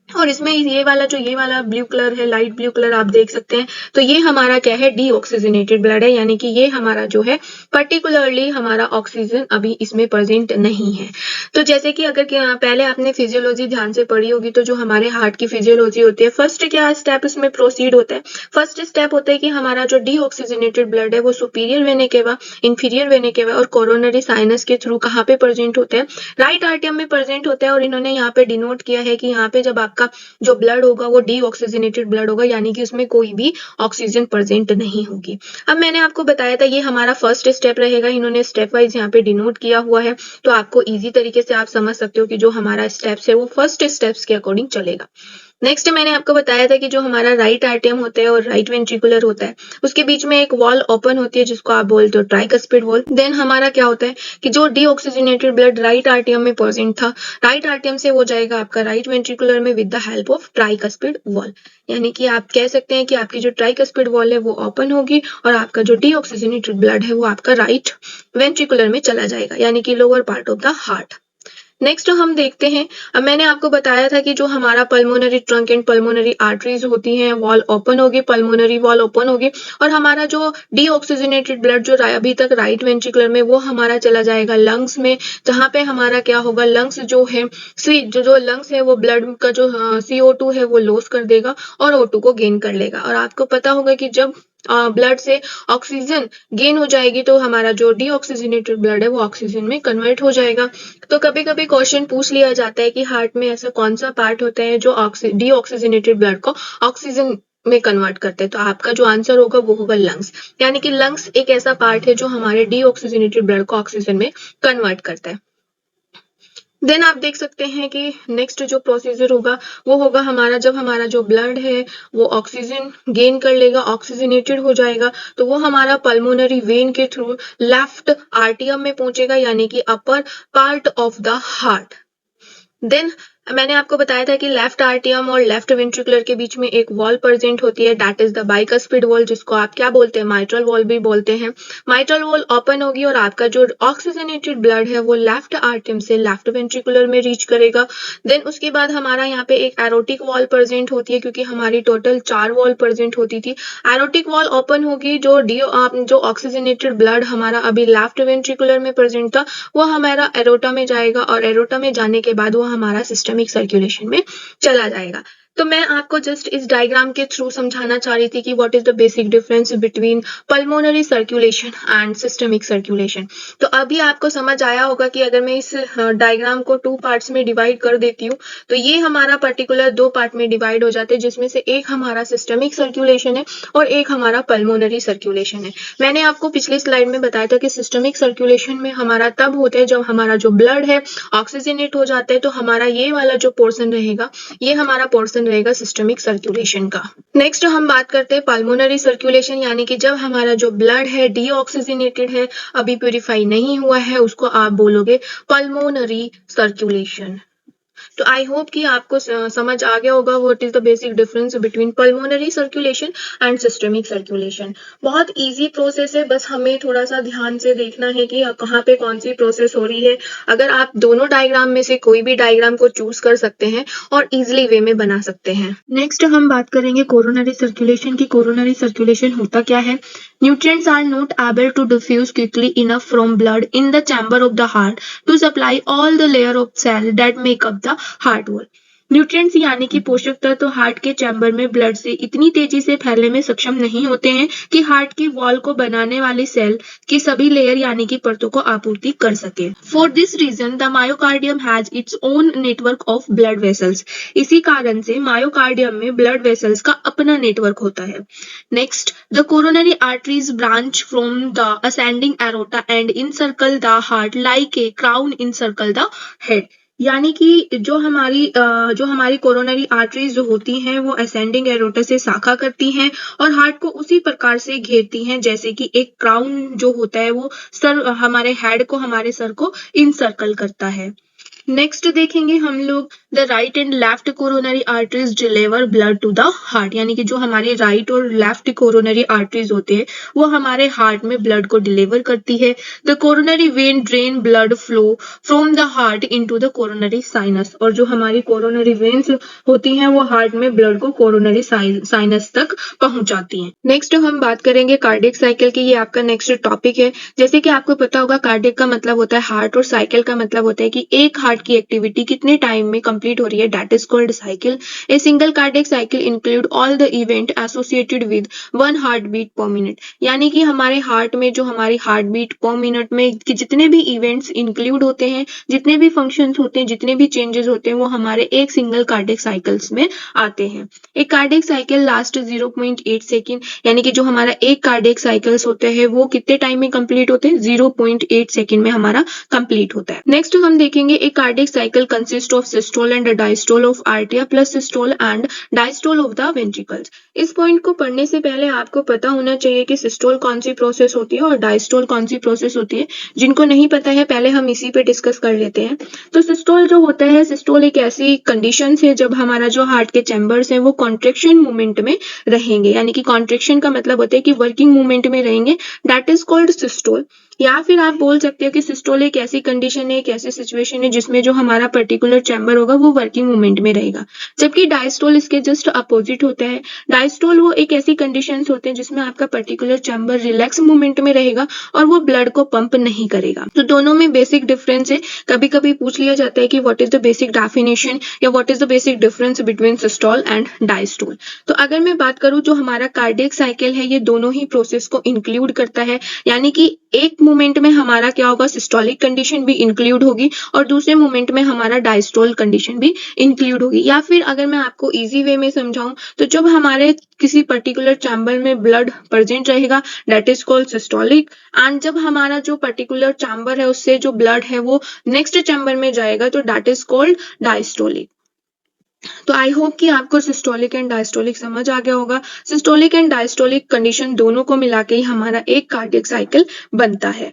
और इसमें ये वाला ब्लू कलर है, लाइट ब्लू कलर आप देख सकते हैं, तो ये हमारा क्या है, डीऑक्सीजनेटेड ब्लड है, यानी कि ये हमारा जो है पर्टिकुलरली हमारा ऑक्सीजन अभी इसमें प्रेजेंट नहीं है। तो जैसे कि अगर पहले आपने फिजियोलॉजी ध्यान से पढ़ी होगी, तो जो हमारे हार्ट की फिजियोलॉजी होती है, फर्स्ट क्या स्टेप इसमें प्रोसीड होता है, फर्स्ट स्टेप होता है कि हमारा जो डीऑक्सीजनेटेड ब्लड है वो सुपीरियर वेने केवा, इंफीरियर वेने केवा और कोरोनरी साइनस के थ्रू कहाँ पे प्रेजेंट होते हैं, राइट आर्टियम में प्रेजेंट होता है। और इन्होंने यहाँ पे डिनोट किया है कि यहाँ पे जब आपका जो ब्लड होगा वो डीऑक्सीजनेटेड ब्लड होगा, यानी कि उसमें कोई भी ऑक्सीजन प्रेजेंट नहीं होगी। अब मैंने आपको बताया था ये हमारा फर्स्ट स्टेप रहेगा, इन्होंने स्टेप वाइज यहाँ पे डिनोट किया हुआ है, तो आपको इजी तरीके से आप समझ सकते हो कि जो हमारा स्टेप्स है वो फर्स्ट स्टेप्स के अकॉर्डिंग चलेगा। नेक्स्ट मैंने आपको बताया था कि जो हमारा राइट आर्टियम होता है और राइट वेंट्रिकुलर होता है, उसके बीच में एक वॉल ओपन होती है जिसको आप बोलते हो ट्राइकस्पिड वॉल। देन हमारा क्या होता है कि जो डीऑक्सीजनेटेड ब्लड राइट आर्टियम में प्रेजेंट था, राइट आर्टियम से वो जाएगा आपका राइट वेंट्रिकुलर में with the help of tricuspid wall, यानी कि आप कह सकते हैं कि आपकी जो ट्राइकस्पिड वॉल है वो ओपन होगी और आपका जो डीऑक्सीजनेटेड ब्लड है वो आपका राइट वेंट्रिकुलर में चला जाएगा, यानी कि lower part of the heart. Next हम देखते हैं, अब मैंने आपको बताया था कि जो हमारा pulmonary trunk and pulmonary arteries होती हैं, वॉल ओपन होगी, पल्मोनरी वॉल ओपन होगी और हमारा जो डीऑक्सीजनेटेड ब्लड जो अभी तक राइट वेंट्रिकुलर में वो हमारा चला जाएगा लंग्स में, जहाँ पे हमारा क्या होगा, लंग्स जो है जो लंग्स है वो ब्लड का जो CO2 है वो लॉस कर देगा और O2 को गेन कर लेगा। और आपको पता होगा कि जब ब्लड से ऑक्सीजन गेन हो जाएगी तो हमारा जो डीऑक्सीजनेटेड ब्लड है वो ऑक्सीजन में कन्वर्ट हो जाएगा। तो कभी कभी क्वेश्चन पूछ लिया जाता है कि हार्ट में ऐसा कौन सा पार्ट होता है जो डीऑक्सीजनेटेड ब्लड को ऑक्सीजन में कन्वर्ट करते हैं, तो आपका जो आंसर होगा वो होगा लंग्स, यानी कि लंग्स एक ऐसा पार्ट है जो हमारे डीऑक्सीजनेटेड ब्लड को ऑक्सीजन में कन्वर्ट करता है। देन आप देख सकते हैं कि नेक्स्ट जो प्रोसीजर होगा वो होगा हमारा, जब हमारा जो ब्लड है वो ऑक्सीजन गेन कर लेगा, ऑक्सीजनेटेड हो जाएगा, तो वो हमारा पल्मोनरी वेन के थ्रू लेफ्ट आर्टियम में पहुंचेगा, यानी कि upper part of the heart. Then मैंने आपको बताया था कि लेफ्ट आर्टियम और लेफ्ट वेंट्रिकुलर के बीच में एक वॉल प्रेजेंट होती है, that is the bicuspid valve, जिसको आप क्या बोलते हैं, माइट्रल वॉल भी बोलते हैं। माइट्रल वॉल ओपन होगी और आपका जो ऑक्सीजनेटेड ब्लड है वो लेफ्ट आर्टियम से लेफ्ट वेंट्रिकुलर में रीच करेगा। देन उसके बाद हमारा यहाँ पे एक एरोटिक वॉल प्रेजेंट होती है, क्योंकि हमारी टोटल 4 वॉल प्रेजेंट होती थी। एरोटिक वॉल ओपन होगी, जो ऑक्सीजनेटेड ब्लड हमारा अभी लेफ्ट वेंट्रिकुलर में प्रेजेंट था वो हमारा एरोटा में जाएगा और एरोटा में जाने के बाद वो हमारा सिस्टमिक सर्कुलेशन में चला जाएगा। तो मैं आपको जस्ट इस डायग्राम के थ्रू समझाना चाह रही थी कि what is the basic difference between pulmonary circulation and systemic circulation. तो अभी आपको समझ आया होगा कि अगर मैं इस डायग्राम को 2 पार्ट्स में डिवाइड कर देती हूँ तो ये हमारा पर्टिकुलर 2 पार्ट में डिवाइड हो जाते हैं, जिसमें से एक हमारा सिस्टमिक सर्कुलेशन है और एक हमारा पल्मोनरी सर्कुलेशन है। मैंने आपको पिछली स्लाइड में बताया था कि सिस्टमिक सर्कुलेशन में हमारा तब होता है जब हमारा जो ब्लड है ऑक्सीजनेट हो जाता है, तो हमारा ये वाला जो पोर्शन रहेगा ये हमारा पोर्शन रहेगा सिस्टमिक सर्कुलेशन का। नेक्स्ट हम बात करते हैं पल्मोनरी सर्कुलेशन, यानी कि जब हमारा जो ब्लड है डीऑक्सीजनेटेड है, अभी प्यूरिफाई नहीं हुआ है, उसको आप बोलोगे पल्मोनरी सर्कुलेशन। तो आई होप कि आपको समझ आ गया होगा what is the basic difference between pulmonary circulation and systemic circulation. बहुत इजी प्रोसेस है, बस हमें थोड़ा सा ध्यान से देखना है कि कहाँ पे कौन सी प्रोसेस हो रही है। अगर आप दोनों डायग्राम में से कोई भी डायग्राम को चूज कर सकते हैं और इजिली वे में बना सकते हैं। नेक्स्ट हम बात करेंगे कोरोनरी सर्कुलेशन की। कोरोनरी सर्कुलेशन होता क्या है? Nutrients are not able to diffuse quickly enough from blood in the chamber of the heart to supply all the layer of cells that make up the heart wall. Nutrients यानी कि पोषक तत्व heart के chamber में blood से इतनी तेजी से फैलने में सक्षम नहीं होते हैं कि हार्ट की वॉल को बनाने वाली सेल की सभी लेयर यानी कि परतों को आपूर्ति कर सके। For this reason the myocardium has its own network of blood vessels. इसी कारण से मायोकार्डियम में ब्लड वेसल्स का अपना नेटवर्क होता है। Next, the coronary arteries branch from the ascending aorta and encircle the heart like a crown encircle the head. यानी कि जो हमारी कोरोनरी आर्टरीज जो होती हैं वो असेंडिंग एरोटा से शाखा करती हैं और हार्ट को उसी प्रकार से घेरती हैं जैसे कि एक क्राउन जो होता है वो हमारे हेड को, हमारे सर को इनसर्कल करता है। नेक्स्ट देखेंगे हम लोग the right and left coronary arteries deliver blood to the heart. यानी कि जो हमारे राइट और लेफ्ट कोरोनरी आर्टरीज होते हैं वो हमारे हार्ट में ब्लड को डिलीवर करती है। The coronary when drain blood flow from the heart into the coronary sinus. और जो हमारी कोरोनरी वेन्स होती हैं वो हार्ट में ब्लड को कोरोनरी साइनस तक पहुंचाती हैं। नेक्स्ट हम बात करेंगे कार्डियक साइकिल की। ये आपका नेक्स्ट टॉपिक है। जैसे कि आपको पता होगा कार्डियक का मतलब होता है हार्ट और साइकिल का मतलब होता है कि एक हार्ट की एक्टिविटी कितने टाइम में कंप्लीट हो रही है, that is called cycle. A single cardiac cycle include all the event associated with 1 heart beat per minute. यानी कि हमारे हार्ट में जो हमारी हार्ट बीट पर मिनट में जितने भी इवेंट्स इंक्लूड होते हैं, जितने भी फंक्शंस होते हैं, जितने भी चेंजेस होते हैं वो हमारे एक सिंगल कार्डियक साइकिल्स में आते हैं। एक कार्डियक साइकिल लास्ट 0.8 सेकेंड। यानी कि जो हमारा एक कार्डियक साइकिल्स होते हैं वो कितने टाइम में कंप्लीट होते हैं, 0.8 सेकेंड में हमारा कंप्लीट होता है। नेक्स्ट हम देखेंगे एक cardiac cycle consist of systole and diastole of आर्टिया plus systole and diastole of the ventricles. इस पॉइंट को पढ़ने से पहले आपको पता होना चाहिए कि सिस्टोल कौन सी प्रोसेस होती है और डायस्टोल कौन सी प्रोसेस होती है। जिनको नहीं पता है पहले हम इसी पे डिस्कस कर लेते हैं। तो सिस्टोल जो होता है, सिस्टोल एक ऐसी कंडीशन है जब हमारा जो हार्ट के चैम्बर्स हैं वो कॉन्ट्रेक्शन मूवमेंट में रहेंगे। यानी कि कॉन्ट्रेक्शन का मतलब होता है कि वर्किंग मूवमेंट में रहेंगे, दैट इज कॉल्ड सिस्टोल। या फिर आप बोल सकते हो कि सिस्टोल एक ऐसी कंडीशन है, एक ऐसी सिचुएशन है जिसमें जो हमारा पर्टिकुलर चैम्बर होगा वो वर्किंग मूवमेंट में रहेगा। जबकि डायस्टोल इसके जस्ट अपोजिट होता है। डायस्टोल वो एक ऐसी कंडीशंस होते हैं जिसमें आपका पर्टिकुलर चैम्बर रिलैक्स मूवमेंट में रहेगा और वो ब्लड को पंप नहीं करेगा। तो दोनों में बेसिक डिफरेंस है। कभी कभी पूछ लिया जाता है कि what is the basic definition या what is the basic difference between systole and diastole. तो अगर मैं बात करूं जो हमारा कार्डियक साइकिल है ये दोनों ही प्रोसेस को इंक्लूड करता है। यानी कि एक मोमेंट में हमारा क्या होगा, सिस्टोलिक कंडीशन भी इंक्लूड होगी और दूसरे मोमेंट में हमारा डायस्टोल कंडीशन भी इंक्लूड होगी। या फिर अगर मैं आपको इजी वे में समझाऊं तो जब हमारे किसी पर्टिकुलर चैम्बर में ब्लड प्रेजेंट रहेगा that is called systolic, and जब हमारा जो पर्टिकुलर चैम्बर है उससे जो ब्लड है वो नेक्स्ट चैम्बर में जाएगा तो दैट इज कॉल्ड डायस्टोलिक। तो आई होप कि आपको सिस्टोलिक एंड डायस्टोलिक समझ आ गया होगा। सिस्टोलिक एंड डायस्टोलिक कंडीशन दोनों को मिला के ही हमारा एक कार्डियक साइकिल बनता है।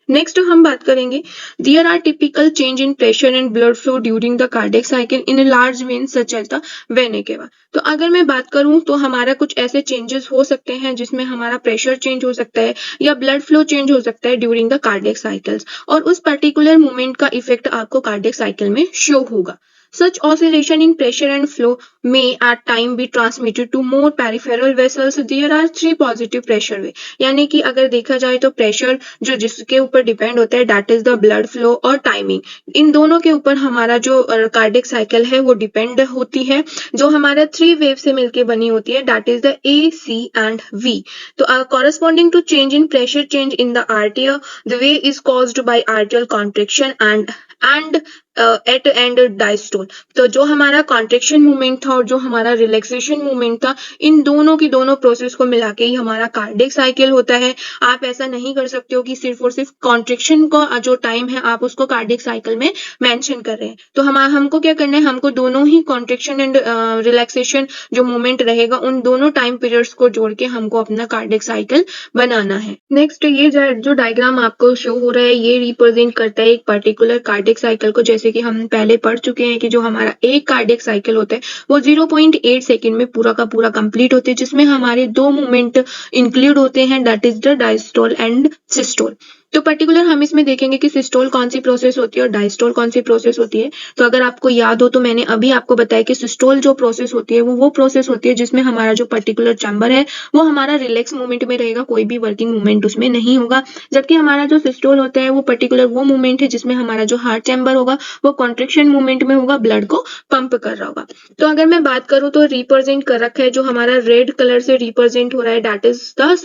नेक्स्ट हम बात करेंगे there are typical change in pressure and blood flow during the cardiac cycle in large veins such as the vena cava. तो अगर मैं बात करूं तो हमारा कुछ ऐसे चेंजेस हो सकते हैं जिसमें हमारा प्रेशर चेंज हो सकता है या ब्लड फ्लो चेंज हो सकता है ड्यूरिंग द कार्डियक साइकिल्स, और उस पर्टिकुलर मोमेंट का इफेक्ट आपको कार्डियक साइकिल में शो होगा। Such oscillation in pressure and flow may at time be transmitted to more peripheral vessels. There are 3 positive pressure way। यानी कि अगर देखा जाए तो प्रेशर जो जिसके ऊपर डिपेंड होता है that is the blood flow और टाइमिंग, इन दोनों के ऊपर हमारा जो कार्डियक साइकिल है वो डिपेंड होती है, जो हमारा 3 वेव से मिलकर बनी होती है that is the A, C and V। तो corresponding to change in pressure change in the artery, the way is caused by arterial contraction and at end diastole. तो जो हमारा कॉन्ट्रेक्शन मूवमेंट था और जो हमारा रिलैक्सेशन मूवमेंट था, इन दोनों की दोनों प्रोसेस को मिला के ही हमारा कार्डियक साइकिल होता है। आप ऐसा नहीं कर सकते हो कि सिर्फ और सिर्फ कॉन्ट्रेक्शन का जो टाइम है आप उसको कार्डियक साइकिल में मेंशन कर रहे हैं। तो हमको क्या करना है, हमको दोनों ही कॉन्ट्रेक्शन एंड रिलैक्सेशन जो मूवमेंट रहेगा उन दोनों टाइम पीरियड्स को जोड़ के हमको अपना कार्डियक साइकिल बनाना है। नेक्स्ट ये जो डायग्राम आपको शो हो रहा है ये रिप्रेजेंट करता है एक पर्टिकुलर कार्डियक साइकिल को। जैसे कि हम पहले पढ़ चुके हैं कि जो हमारा एक कार्डियक साइकिल होता है वो 0.8 सेकेंड में पूरा का पूरा कंप्लीट होते हैं, जिसमें हमारे 2 मूवमेंट इंक्लूड होते हैं that is the diastole and systole. तो पर्टिकुलर हम इसमें देखेंगे कि सिस्टोल कौन सी प्रोसेस होती है और डायस्टोल कौन सी प्रोसेस होती है। तो अगर आपको याद हो तो मैंने अभी आपको बताया कि सिस्टोल जो प्रोसेस होती है वो प्रोसेस होती है जिसमें हमारा जो पर्टिकुलर चैम्बर है वो हमारा रिलैक्स मूवमेंट में रहेगा, कोई भी वर्किंग मूवमेंट उसमें नहीं होगा। जबकि हमारा जो सिस्टोल होता है वो पर्टिकुलर वो मूवमेंट है जिसमें हमारा जो हार्ट चैम्बर होगा वो कॉन्ट्रैक्शन मूवमेंट में होगा, ब्लड को पंप कर रहा होगा। तो अगर मैं बात करूँ तो रिप्रेजेंट कर रखा है जो हमारा रेड कलर से रिप्रेजेंट हो रहा है, that is the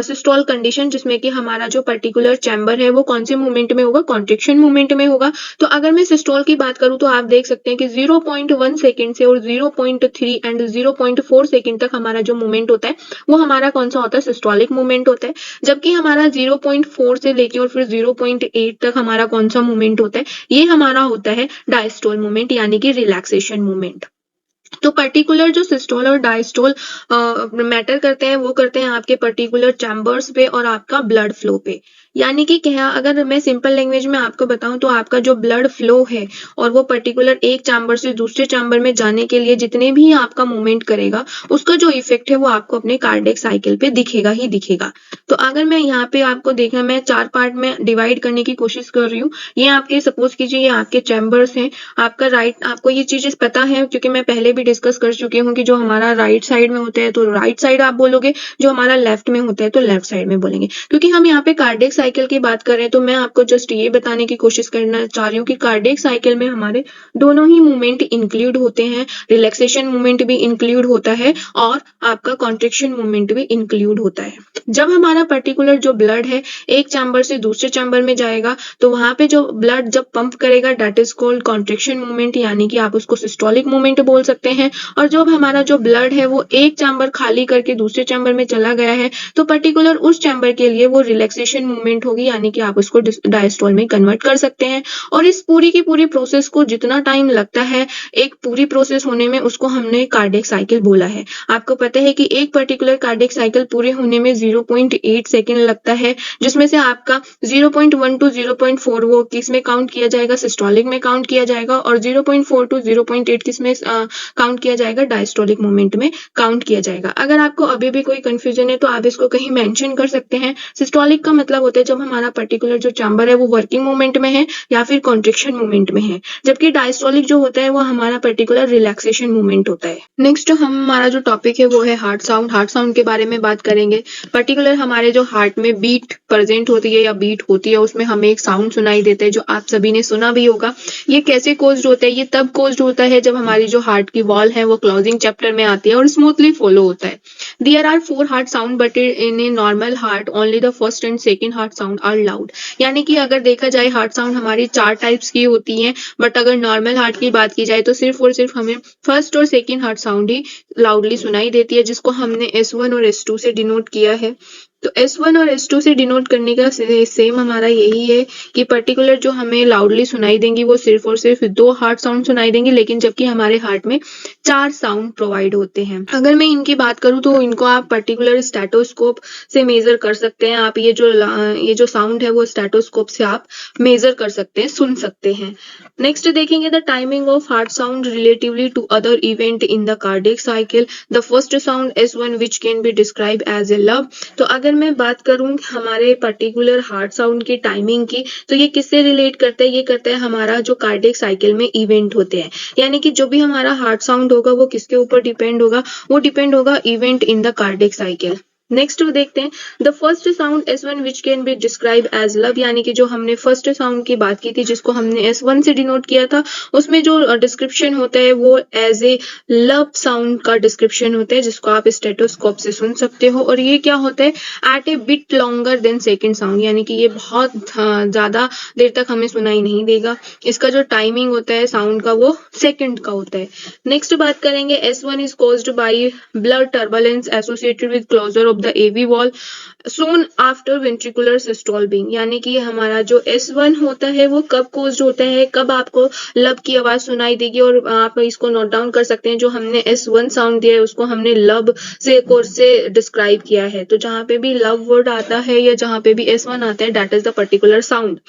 systole condition, जिसमें कि हमारा जो पर्टिकुलर चैम्बर है वो कौन से मूवमेंट में होगा, कॉन्ट्रैक्शन मूवमेंट में होगा। तो अगर मैं सिस्टोल की बात करूं तो आप देख सकते हैं कि 0.1 सेकंड से और 0.3 एंड 0.4 सेकंड तक हमारा जो मूवमेंट होता है वो हमारा कौन सा होता है, सिस्टोलिक मूवमेंट होता है। जबकि हमारा 0.4 से लेके और फिर 0.8 तक हमारा कौन सा मूवमेंट होता है, ये हमारा होता है डायस्टोल मूवमेंट यानी कि रिलैक्सेशन मूवमेंट। तो पर्टिकुलर जो सिस्टोल और डायस्टोल मैटर करते हैं वो करते हैं आपके पर्टिकुलर चैम्बर्स पे और आपका ब्लड फ्लो पे। यानी कि क्या, अगर मैं सिंपल लैंग्वेज में आपको बताऊं तो आपका जो ब्लड फ्लो है और वो पर्टिकुलर एक चैम्बर से दूसरे चैम्बर में जाने के लिए जितने भी आपका मूवमेंट करेगा उसका जो इफेक्ट है वो आपको अपने कार्डियक साइकिल पे दिखेगा ही दिखेगा। तो अगर मैं यहाँ पे आपको देखना, मैं 4 पार्ट में डिवाइड करने की कोशिश कर रही हूँ। ये आपके सपोज कीजिए ये आपके चैम्बर्स हैं। आपका राइट, आपको ये चीजें पता है क्योंकि मैं पहले भी डिस्कस कर चुकी हूँ कि जो हमारा राइट साइड में होता है तो राइट साइड आप बोलोगे, जो हमारा लेफ्ट में होता है तो लेफ्ट साइड में बोलेंगे। क्योंकि हम यहाँ पे कार्डियक साइकिल की बात कर रहे हैं तो मैं आपको जस्ट ये बताने की कोशिश करना चाह रही हूँ कि कार्डियक साइकिल में हमारे दोनों ही मूवमेंट इंक्लूड होते हैं, रिलैक्सेशन मूवमेंट भी इंक्लूड होता है और आपका कॉन्ट्रैक्शन मूवमेंट भी इंक्लूड होता है। जब हमारा पर्टिकुलर जो ब्लड है एक चैम्बर से दूसरे चैम्बर में जाएगा तो वहां पे जो ब्लड जब पंप करेगा that is called contraction movement, यानी कि आप उसको सिस्टोलिक मूवमेंट बोल सकते हैं। और जब हमारा जो ब्लड है वो एक चैम्बर खाली करके दूसरे चैम्बर में चला गया है तो पर्टिकुलर उस चैम्बर के लिए वो रिलैक्सेशन मूवमेंट होगी, यानी कि आप उसको डायस्टोल में कन्वर्ट कर सकते हैं। और इस पूरी की पूरी प्रोसेस को जितना टाइम लगता है एक पूरी प्रोसेस होने में उसको हमने कार्डियक साइकिल बोला है। आपको पता है कि एक पर्टिकुलर कार्डियक साइकिल पूरे होने में 0.8 सेकेंड लगता है, जिसमें से आपका 0.1 टू 0.4 वो किस में काउंट किया जाएगा, सिस्टोलिक में काउंट किया जाएगा और 0.4 टू 0.8 किस में काउंट किया जाएगा, डायस्टोलिक मूवमेंट में काउंट किया जाएगा। अगर आपको अभी भी कोई कंफ्यूजन है तो आप इसको कहीं मेंशन कर सकते हैं। सिस्टोलिक का मतलब होता है जब हमारा पर्टिकुलर जो चैम्बर है वो वर्किंग मूवमेंट में है या फिर कॉन्ट्रैक्शन मूवमेंट में है, जबकि डायस्टोलिक जो होता है वो हमारा पर्टिकुलर रिलैक्सेशन मूवमेंट होता है। नेक्स्ट हमारा जो टॉपिक है वो है हार्ट साउंड। हार्ट साउंड के बारे में बात करेंगे। पर्टिकुलर हमारे जो हार्ट में बीट प्रेजेंट होती है या बीट होती है उसमें हमें एक साउंड सुनाई देता है जो आप सभी ने सुना भी होगा। ये कैसे कोज्ड होता है, ये तब कोज्ड होता है जब हमारी जो हार्ट की वॉल है वो क्लोजिंग चैप्टर में आती है और स्मूथली फॉलो होता है। There are 4 heart sound but in a normal heart only the first and second heart sound are loud. यानी कि अगर देखा जाए हार्ट साउंड हमारी 4 टाइप्स की होती हैं, बट अगर नॉर्मल हार्ट की बात की जाए तो सिर्फ और सिर्फ हमें फर्स्ट और सेकंड हार्ट साउंड ही लाउडली सुनाई देती है, जिसको हमने S1 और S2 से डिनोट किया है। तो S1 और S2 से डिनोट करने का सेम हमारा यही है कि पर्टिकुलर जो हमें लाउडली सुनाई देंगी वो सिर्फ और सिर्फ 2 हार्ट साउंड सुनाई देंगी, लेकिन जबकि हमारे हार्ट में 4 साउंड प्रोवाइड होते हैं। अगर मैं इनकी बात करूं तो इनको आप पर्टिकुलर स्टेटोस्कोप से मेजर कर सकते हैं। आप ये जो साउंड है वो स्टेटोस्कोप से आप मेजर कर सकते हैं, सुन सकते हैं। नेक्स्ट देखेंगे the timing of heart sound relatively to other event in the cardiac cycle. The first sound S1 which can be describe as a lub. तो अगर मैं बात करूं हमारे पर्टिकुलर हार्ट साउंड की टाइमिंग की तो ये किससे रिलेट करता है, ये करता है हमारा जो कार्डियक साइकिल में इवेंट होते हैं। यानी कि जो भी हमारा हार्ट साउंड होगा वो किसके ऊपर डिपेंड होगा, वो डिपेंड होगा event in the cardiac cycle. Next देखते हैं the first sound S1 which can be describe as lub. यानी कि जो हमने फर्स्ट साउंड की बात की थी जिसको हमने S1 से डिनोट किया था उसमें जो डिस्क्रिप्शन होता है वो एज ए लव साउंड का डिस्क्रिप्शन होता है, जिसको आप स्टेटोस्कोप से सुन सकते हो। और ये क्या होता है, at a bit longer than second sound, यानी कि ये बहुत ज्यादा देर तक हमें सुनाई नहीं देगा। इसका जो टाइमिंग होता है साउंड का वो सेकंड का होता है। नेक्स्ट बात करेंगे S1 is caused by blood turbulence associated with closure of the AV valve soon after ventricular systole being. यानी कि हमारा जो S1 होता है वो कब कोज्ड होता है, कब आपको लब की आवाज सुनाई देगी, और आप इसको नोट डाउन कर सकते हैं। जो हमने S1 साउंड दिया है उसको हमने लब से कोर्स से डिस्क्राइब किया है। तो जहां पे भी लव वर्ड आता है या जहां पे भी S1 आता है that is the particular sound.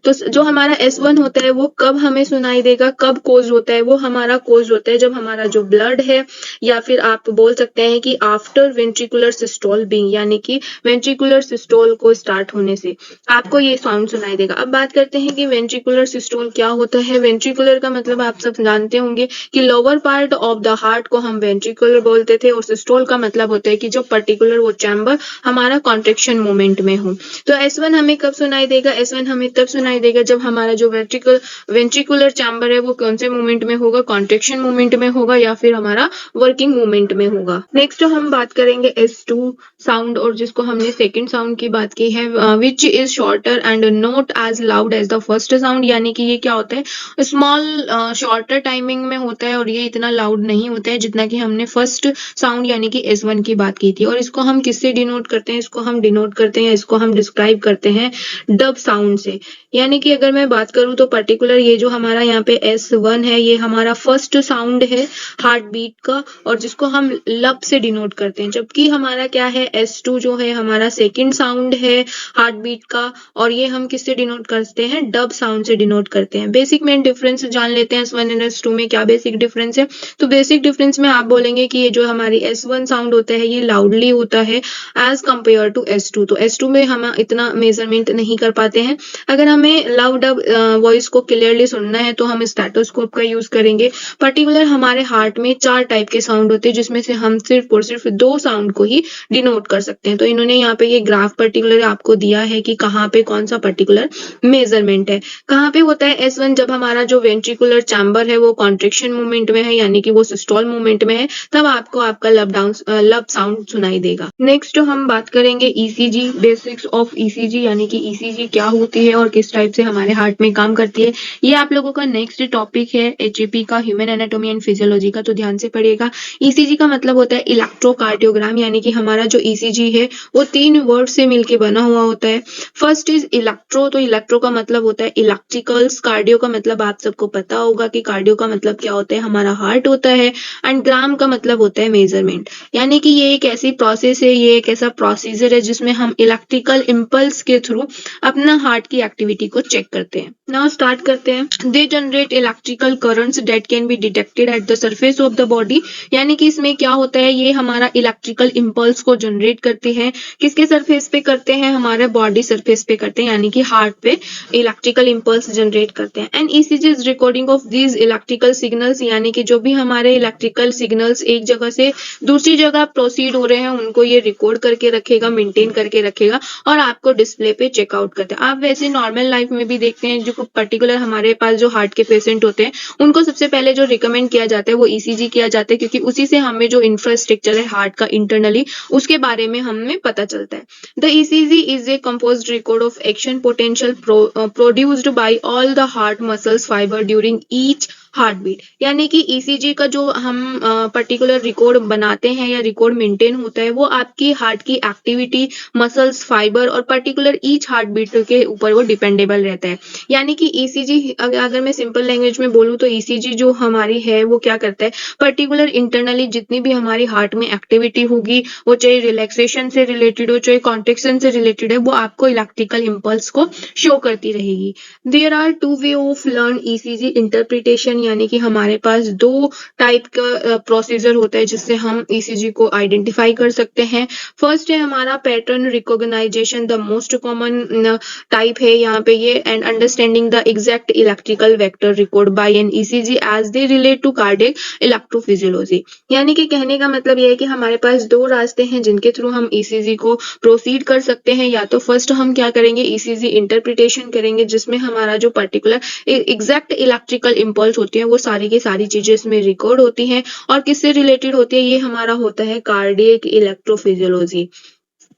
तो जो हमारा S1 होता है वो कब हमें सुनाई देगा, कब कोज्ड होता है, वो हमारा कोज्ड होता है जब हमारा जो ब्लड है या फिर आप बोल सकते हैं कि आफ्टर वेंट्रिकुलर सिस्टोल बीइंग यानी कि वेंट्रिकुलर सिस्टोल को स्टार्ट होने से आपको ये साउंड सुनाई देगा। अब बात करते हैं कि वेंट्रिकुलर सिस्टोल क्या होता है। वेंट्रिकुलर का मतलब आप सब जानते होंगे कि lower part of the heart को हम वेंट्रिकुलर बोलते थे, और सिस्टोल का मतलब होता है कि जो पर्टिकुलर वो चैम्बर हमारा कॉन्ट्रेक्शन मोमेंट में हो। तो S1 हमें कब सुनाई देगा? S1 हमें तब सुनाई देगा जब हमारा जो वेंट्रिकुलर चैम्बर है वो कौन से मोमेंट में होगा? कॉन्ट्रेक्शन मोमेंट में होगा या फिर हमारा वर्किंग मोमेंट में होगा। नेक्स्ट हम बात करेंगे S2 साउंड, और जिसको हमने सेकंड साउंड की बात की है, which is shorter and not as loud as the first sound. यानी कि ये क्या होता है? स्मॉल शॉर्टर टाइमिंग में होता है और ये इतना लाउड नहीं होता है जितना कि हमने फर्स्ट साउंड यानी कि S1 की बात की थी। और इसको हम किससे डिनोट करते हैं? इसको हम डिनोट करते हैं, इसको हम डिस्क्राइब करते हैं डब साउंड से। यानी कि अगर मैं बात करूं तो पर्टिकुलर ये जो हमारा यहाँ पे S1 है ये हमारा फर्स्ट साउंड है हार्ट बीट का, और जिसको हम लब से डिनोट करते हैं। जबकि हमारा क्या है? S2 जो है हमारा सेकंड साउंड है हार्ट बीट का, और ये हम किससे डिनोट करते हैं? डब साउंड से डिनोट करते हैं। बेसिक मेन डिफरेंस जान लेते हैं S1 एंड S2 में क्या बेसिक डिफरेंस है। तो बेसिक डिफरेंस में आप बोलेंगे कि ये जो हमारी S1 साउंड होता है ये लाउडली होता है एज कंपेयर टू S2। तो S2 में हम इतना मेजरमेंट नहीं कर पाते हैं। अगर हमें लाउड वॉइस को क्लियरली सुनना है तो हम स्टेथोस्कोप का यूज करेंगे। पर्टिकुलर हमारे हार्ट में 4 टाइप के साउंड होते हैं जिसमें से हम सिर्फ और सिर्फ 2 साउंड को ही डिनोट कर सकते हैं। तो इन्होंने यहाँ पे ये ग्राफ पर्टिकुलर आपको दिया है कि कहाँ पे कौन सा पर्टिकुलर मेजरमेंट है। कहाँ पे होता है S1? जब हमारा जो वेंट्रिकुलर चैम्बर है वो कॉन्ट्रेक्शन मूवमेंट में है यानी कि वो सिस्टोल मूवमेंट में है, तब आपको आपका लब साउंड सुनाई देगा। नेक्स्ट हम बात करेंगे ECG, बेसिक्स ऑफ ECG यानी कि ECG क्या होती है और किस टाइप से हमारे हार्ट में काम करती है। ये आप लोगों का नेक्स्ट टॉपिक है HAP का, ह्यूमन एनाटॉमी एंड फिजियोलॉजी का, तो ध्यान से पढ़िएगा। ECG का मतलब होता है इलेक्ट्रोकार्डियोग्राम, यानी कि हमारा जो ECG है वो 3 वर्ड से मिलके बना हुआ होता है। फर्स्ट इज इलेक्ट्रो, तो इलेक्ट्रो का मतलब होता है इलेक्ट्रिकल्स। कार्डियो का मतलब आप सबको पता होगा कि कार्डियो का मतलब क्या होता है? हमारा हार्ट होता है। एंड ग्राम का मतलब होता है मेजरमेंट। यानी कि ये एक ऐसी प्रोसेस है, ये एक ऐसा प्रोसीजर है जिसमें हम इलेक्ट्रिकल इम्पल्स के थ्रू अपना हार्ट की एक्टिविटी को चेक करते हैं। नाउ स्टार्ट करते हैं। They generate electrical currents that can be detected at the surface of the body. यानी कि इसमें क्या होता है? ये हमारा इलेक्ट्रिकल इम्पल्स को जनरेट करते हैं। किसके सरफेस पे करते हैं? हमारे बॉडी सरफेस पे करते हैं, यानी कि हार्ट पे इलेक्ट्रिकल इम्पल्स जनरेट करते हैं। And ECG is recording of these electrical signals, यानी कि जो भी हमारे इलेक्ट्रिकल सिग्नल्स एक जगह से दूसरी जगह प्रोसीड हो रहे हैं उनको ये रिकॉर्ड करके रखेगा, मेंटेन करके रखेगा और आपको डिस्प्ले पे चेकआउट करते हैं। आप वैसे नॉर्मल लाइफ में भी देखते हैं, जो पर्टिकुलर हमारे पास जो हार्ट के पेशेंट होते हैं उनको सबसे पहले जो रिकमेंड किया जाता है वो ECG किया जाता है, क्योंकि उसी से हमें जो इंफ्रास्ट्रक्चर है हार्ट का इंटरनली उसके बारे में हमें पता चलता है। The ECG is a composed record of action potential produced by all the heart muscles fiber during each heart beat. यानी कि ECG का जो हम पर्टिकुलर रिकॉर्ड बनाते हैं या रिकॉर्ड मेंटेन होता है वो आपकी हार्ट की एक्टिविटी, मसल्स, फाइबर और पर्टिकुलर ईच हार्ट बीट के ऊपर वो डिपेंडेबल रहता है। यानी कि ECG अगर मैं सिंपल लैंग्वेज में बोलूँ तो ECG जो हमारी है वो क्या करता है? पर्टिकुलर इंटरनली जितनी भी हमारी हार्ट में एक्टिविटी होगी, वो चाहे रिलैक्सेशन से रिलेटेड हो चाहे कॉन्ट्रेक्शन से रिलेटेड है, वो आपको इलेक्ट्रिकल इम्पल्स को शो करती रहेगी। There are 2 way of learn ECG interpretation, यानी कि हमारे पास 2 टाइप का प्रोसीजर होता है जिससे हम ECG को आइडेंटिफाई कर सकते हैं। फर्स्ट है हमारा pattern recognization, the most common type है यहाँ पे ये, and understanding the exact electrical vector record by an ECG as they relate to cardiac electrophysiology. यानी कि कहने का मतलब यह है कि हमारे पास 2 रास्ते हैं जिनके थ्रू हम ECG को प्रोसीड कर सकते हैं। या तो फर्स्ट हम क्या करेंगे? ECG इंटरप्रिटेशन करेंगे, जिसमें हमारा जो पर्टिकुलर एग्जैक्ट इलेक्ट्रिकल इम्पल्स होती है वो सारी की सारी चीजें इसमें रिकॉर्ड होती हैं। और किससे रिलेटेड होती है? ये हमारा होता है cardiac electrophysiology.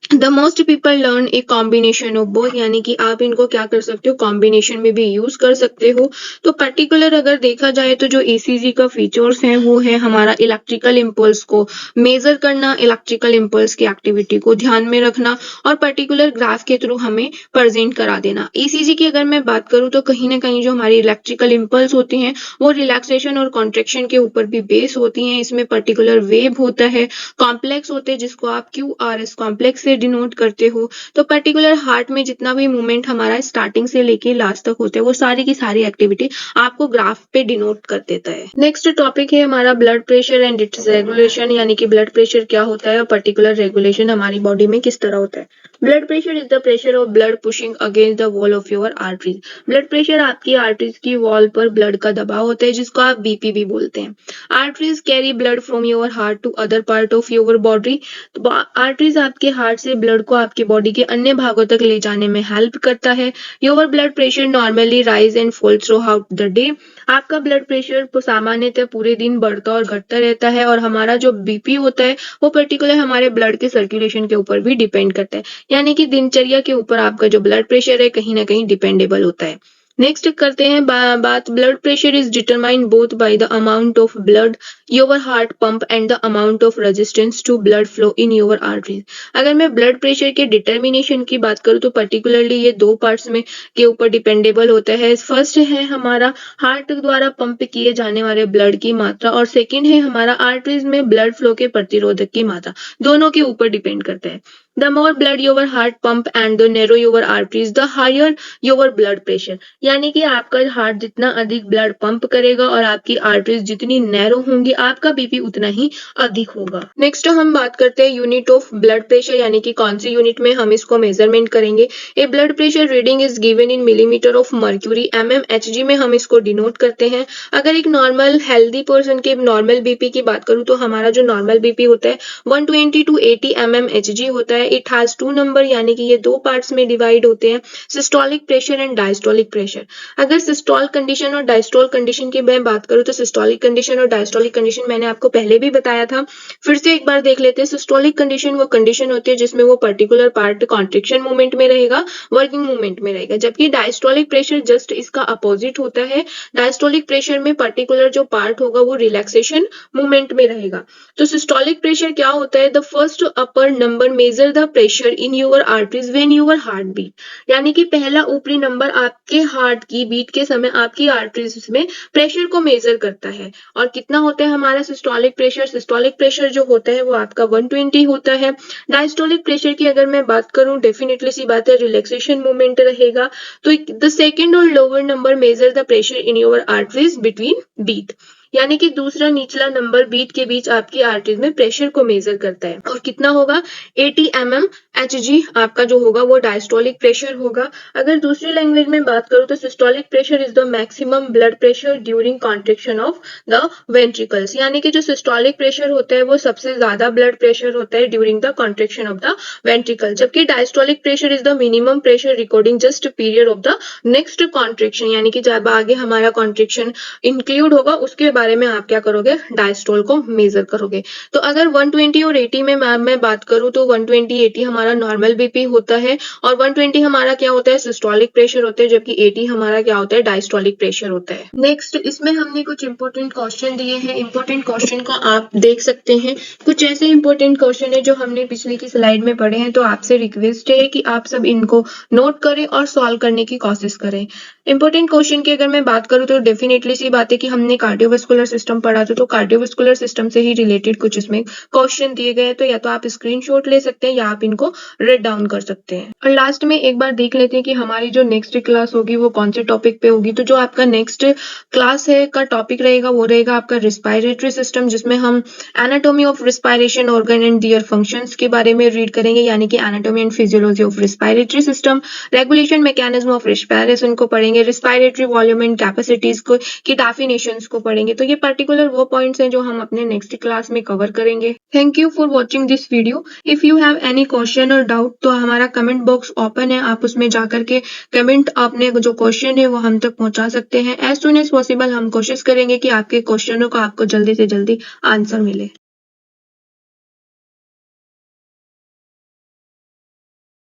The most people learn a combination of both, यानी कि आप इनको क्या कर सकते हो? कॉम्बिनेशन में भी यूज कर सकते हो। तो पर्टिकुलर अगर देखा जाए तो जो ECG का फीचर्स है वो है हमारा इलेक्ट्रिकल इम्पल्स को मेजर करना, इलेक्ट्रिकल इम्पल्स की एक्टिविटी को ध्यान में रखना और पर्टिकुलर ग्राफ के थ्रू हमें प्रेजेंट करा देना। ECG की अगर मैं बात करूं तो कहीं ना कहीं जो हमारी इलेक्ट्रिकल इम्पल्स होती हैं वो रिलैक्सेशन और कॉन्ट्रेक्शन के ऊपर भी बेस होती हैं। इसमें पर्टिकुलर वेव होता है, कॉम्प्लेक्स होते हैं जिसको आप QRS कॉम्प्लेक्स से डिनोट करते हो, तो पर्टिकुलर हार्ट में जितना भी मूवमेंट हमारा स्टार्टिंग से लेके लास्ट तक होता है वो सारी की सारी एक्टिविटी आपको ग्राफ पे डिनोट कर देता है। नेक्स्ट टॉपिक है हमारा blood pressure and it's regulation, यानी कि ब्लड प्रेशर क्या होता है और पर्टिकुलर रेगुलेशन हमारी बॉडी में किस तरह होता है। Blood pressure is the pressure of blood pushing against the wall of your arteries. Blood pressure आपकी आर्टरीज की वॉल पर ब्लड का दबाव होता है जिसको आप बीपी भी बोलते हैं। Arteries carry blood from your heart to other part of your body. तो आर्टरीज आपके हार्ट से ब्लड को आपकी बॉडी के अन्य भागों तक ले जाने में हेल्प करता है। Your blood pressure normally rise and fall through out the day. आपका ब्लड प्रेशर सामान्यतः पूरे दिन बढ़ता और घटता रहता है, और हमारा जो बीपी होता है वो पर्टिकुलर हमारे ब्लड के सर्कुलेशन के ऊपर भी डिपेंड करता है, यानी कि दिनचर्या के ऊपर आपका जो ब्लड प्रेशर है कहीं ना कहीं डिपेंडेबल होता है। नेक्स्ट करते हैं बात, blood pressure is determined both by the amount of blood your heart pump and the amount of resistance to blood flow in your arteries. अगर मैं ब्लड प्रेशर के डिटर्मिनेशन की बात करूं तो पर्टिकुलरली ये दो पार्ट्स में के ऊपर डिपेंडेबल होता है। फर्स्ट है हमारा हार्ट द्वारा पंप किए जाने वाले ब्लड की मात्रा, और सेकेंड है हमारा आर्टरीज में ब्लड फ्लो के प्रतिरोधक की मात्रा। दोनों के ऊपर डिपेंड करता है। The more blood your heart pump and the narrow your arteries, the higher your blood pressure। यानी कि आपका हार्ट जितना अधिक ब्लड पंप करेगा और आपकी आर्टरीज जितनी नैरो होंगी, आपका बीपी उतना ही अधिक होगा। नेक्स्ट हम बात करते हैं यूनिट ऑफ ब्लड प्रेशर, यानी कि कौन सी यूनिट में हम इसको मेजरमेंट करेंगे। A blood pressure reading is given in millimetre of mercury, mmHg में हम इसको डिनोट करते हैं। अगर एक नॉर्मल हेल्दी पर्सन के नॉर्मल बीपी की बात करूं तो हमारा जो नॉर्मल बीपी होता है 120 to 80 mmHg होता है। इट हैज टू नंबर, यानी कि ये दो पार्ट्स में डिवाइड होते हैं, systolic pressure and diastolic pressure. अगर सिस्टोल कंडीशन और डायस्टोल कंडीशन की मैं बात करूं तो सिस्टोलिक कंडीशन और डायस्टोलिक कंडीशन मैंने आपको पहले भी बताया था, फिर से एक बार देख लेते हैं। सिस्टोलिक कंडीशन वो कंडीशन होती है जिसमें वो पर्टिकुलर पार्ट कॉन्ट्रिक्शन मूवमेंट में रहेगा, वर्किंग मूवमेंट में रहेगा, जबकि डायस्टोलिक प्रेशर जस्ट इसका अपोजिट होता है। डायस्टोलिक प्रेशर में पर्टिकुलर जो पार्ट होगा वो रिलैक्सेशन मूवमेंट में रहेगा। तो सिस्टोलिक प्रेशर क्या होता है, the first upper number measure the pressure in your arteries when your heart beat, यानी कि पहला ऊपरी नंबर आपके हार्ट की बीट के समय आपकी आर्टरीज में प्रेशर को मेजर करता है। और कितना होता है हमारा सिस्टोलिक प्रेशर, सिस्टोलिक प्रेशर जो होता है वो आपका 120 होता है। डायस्टोलिक प्रेशर की अगर मैं बात करूं, डेफिनेटली सी बात है रिलैक्सेशन मूवमेंट रहेगा। तो द सेकेंड और lower number measure the pressure in your arteries between beat, यानी कि दूसरा निचला नंबर बीट के बीच आपकी आर्टरीज में प्रेशर को मेजर करता है। और कितना होगा 80 mmHg आपका जो होगा वो डायस्टोलिक प्रेशर होगा। अगर दूसरी लैंग्वेज में बात करूं तो systolic pressure is the maximum blood pressure during contraction of the ventricles, यानी कि जो सिस्टोलिक प्रेशर होता है वो सबसे ज्यादा ब्लड प्रेशर होता है during the contraction of the ventricle, जबकि diastolic pressure is the minimum pressure recording just period of the next contraction, यानी कि जब आगे हमारा कॉन्ट्रैक्शन इंक्लूड होगा उसके बारे में आप क्या करोगे, डायस्टोल को मेजर करोगे। तो अगर 120 और 80 में मैं बात करूं तो 120-80 हमारा नॉर्मल बीपी होता है, और 120 हमारा क्या होता है, सिस्टोलिक प्रेशर होता है, जबकि 80 हमारा क्या होता है, डायस्टोलिक प्रेशर होता है। नेक्स्ट इसमें हमने कुछ इंपॉर्टेंट क्वेश्चन दिए हैं, इंपॉर्टेंट क्वेश्चन को आप देख सकते हैं। कुछ ऐसे इंपॉर्टेंट क्वेश्चन है जो हमने पिछले की स्लाइड में पढ़े हैं, तो आपसे रिक्वेस्ट है कि आप सब इनको नोट करें और सॉल्व करने की कोशिश करें। इंपॉर्टेंट क्वेश्चन की अगर मैं बात करूं तो डेफिनेटली सी बात है कि हमने कार्डियोवास्कुलर सिस्टम पढ़ा था, तो कार्डियोवास्कुलर सिस्टम से ही रिलेटेड कुछ इसमें क्वेश्चन दिए गए हैं, तो या तो आप स्क्रीनशॉट ले सकते हैं या आप इनको राइट डाउन कर सकते हैं। और लास्ट में एक बार देख लेते हैं कि हमारी जो नेक्स्ट क्लास होगी वो कौन से टॉपिक पे होगी। तो जो आपका नेक्स्ट क्लास है का टॉपिक रहेगा वो रहेगा आपका रिस्पायरेटरी सिस्टम, जिसमें हम anatomy of respiration organ and their functions के बारे में रीड करेंगे, यानी कि anatomy and physiology of respiratory system, regulation mechanism of respiration को पढ़ेंगे, रिस्पायरेटरी वॉल्यूम एंड कैपेसिटीज को की डेफिनेशंस को पढ़ेंगे। तो ये पर्टिकुलर वो पॉइंट्स हैं जो हम अपने नेक्स्ट क्लास में कवर करेंगे। Thank you for watching this video. If you have any question और डाउट तो हमारा कमेंट बॉक्स ओपन है, आप उसमें जाकर के कमेंट अपने जो क्वेश्चन है वो हम तक पहुंचा सकते हैं। एज सुन एज पॉसिबल हम कोशिश करेंगे कि आपके क्वेश्चनों का आपको जल्दी से जल्दी आंसर मिले।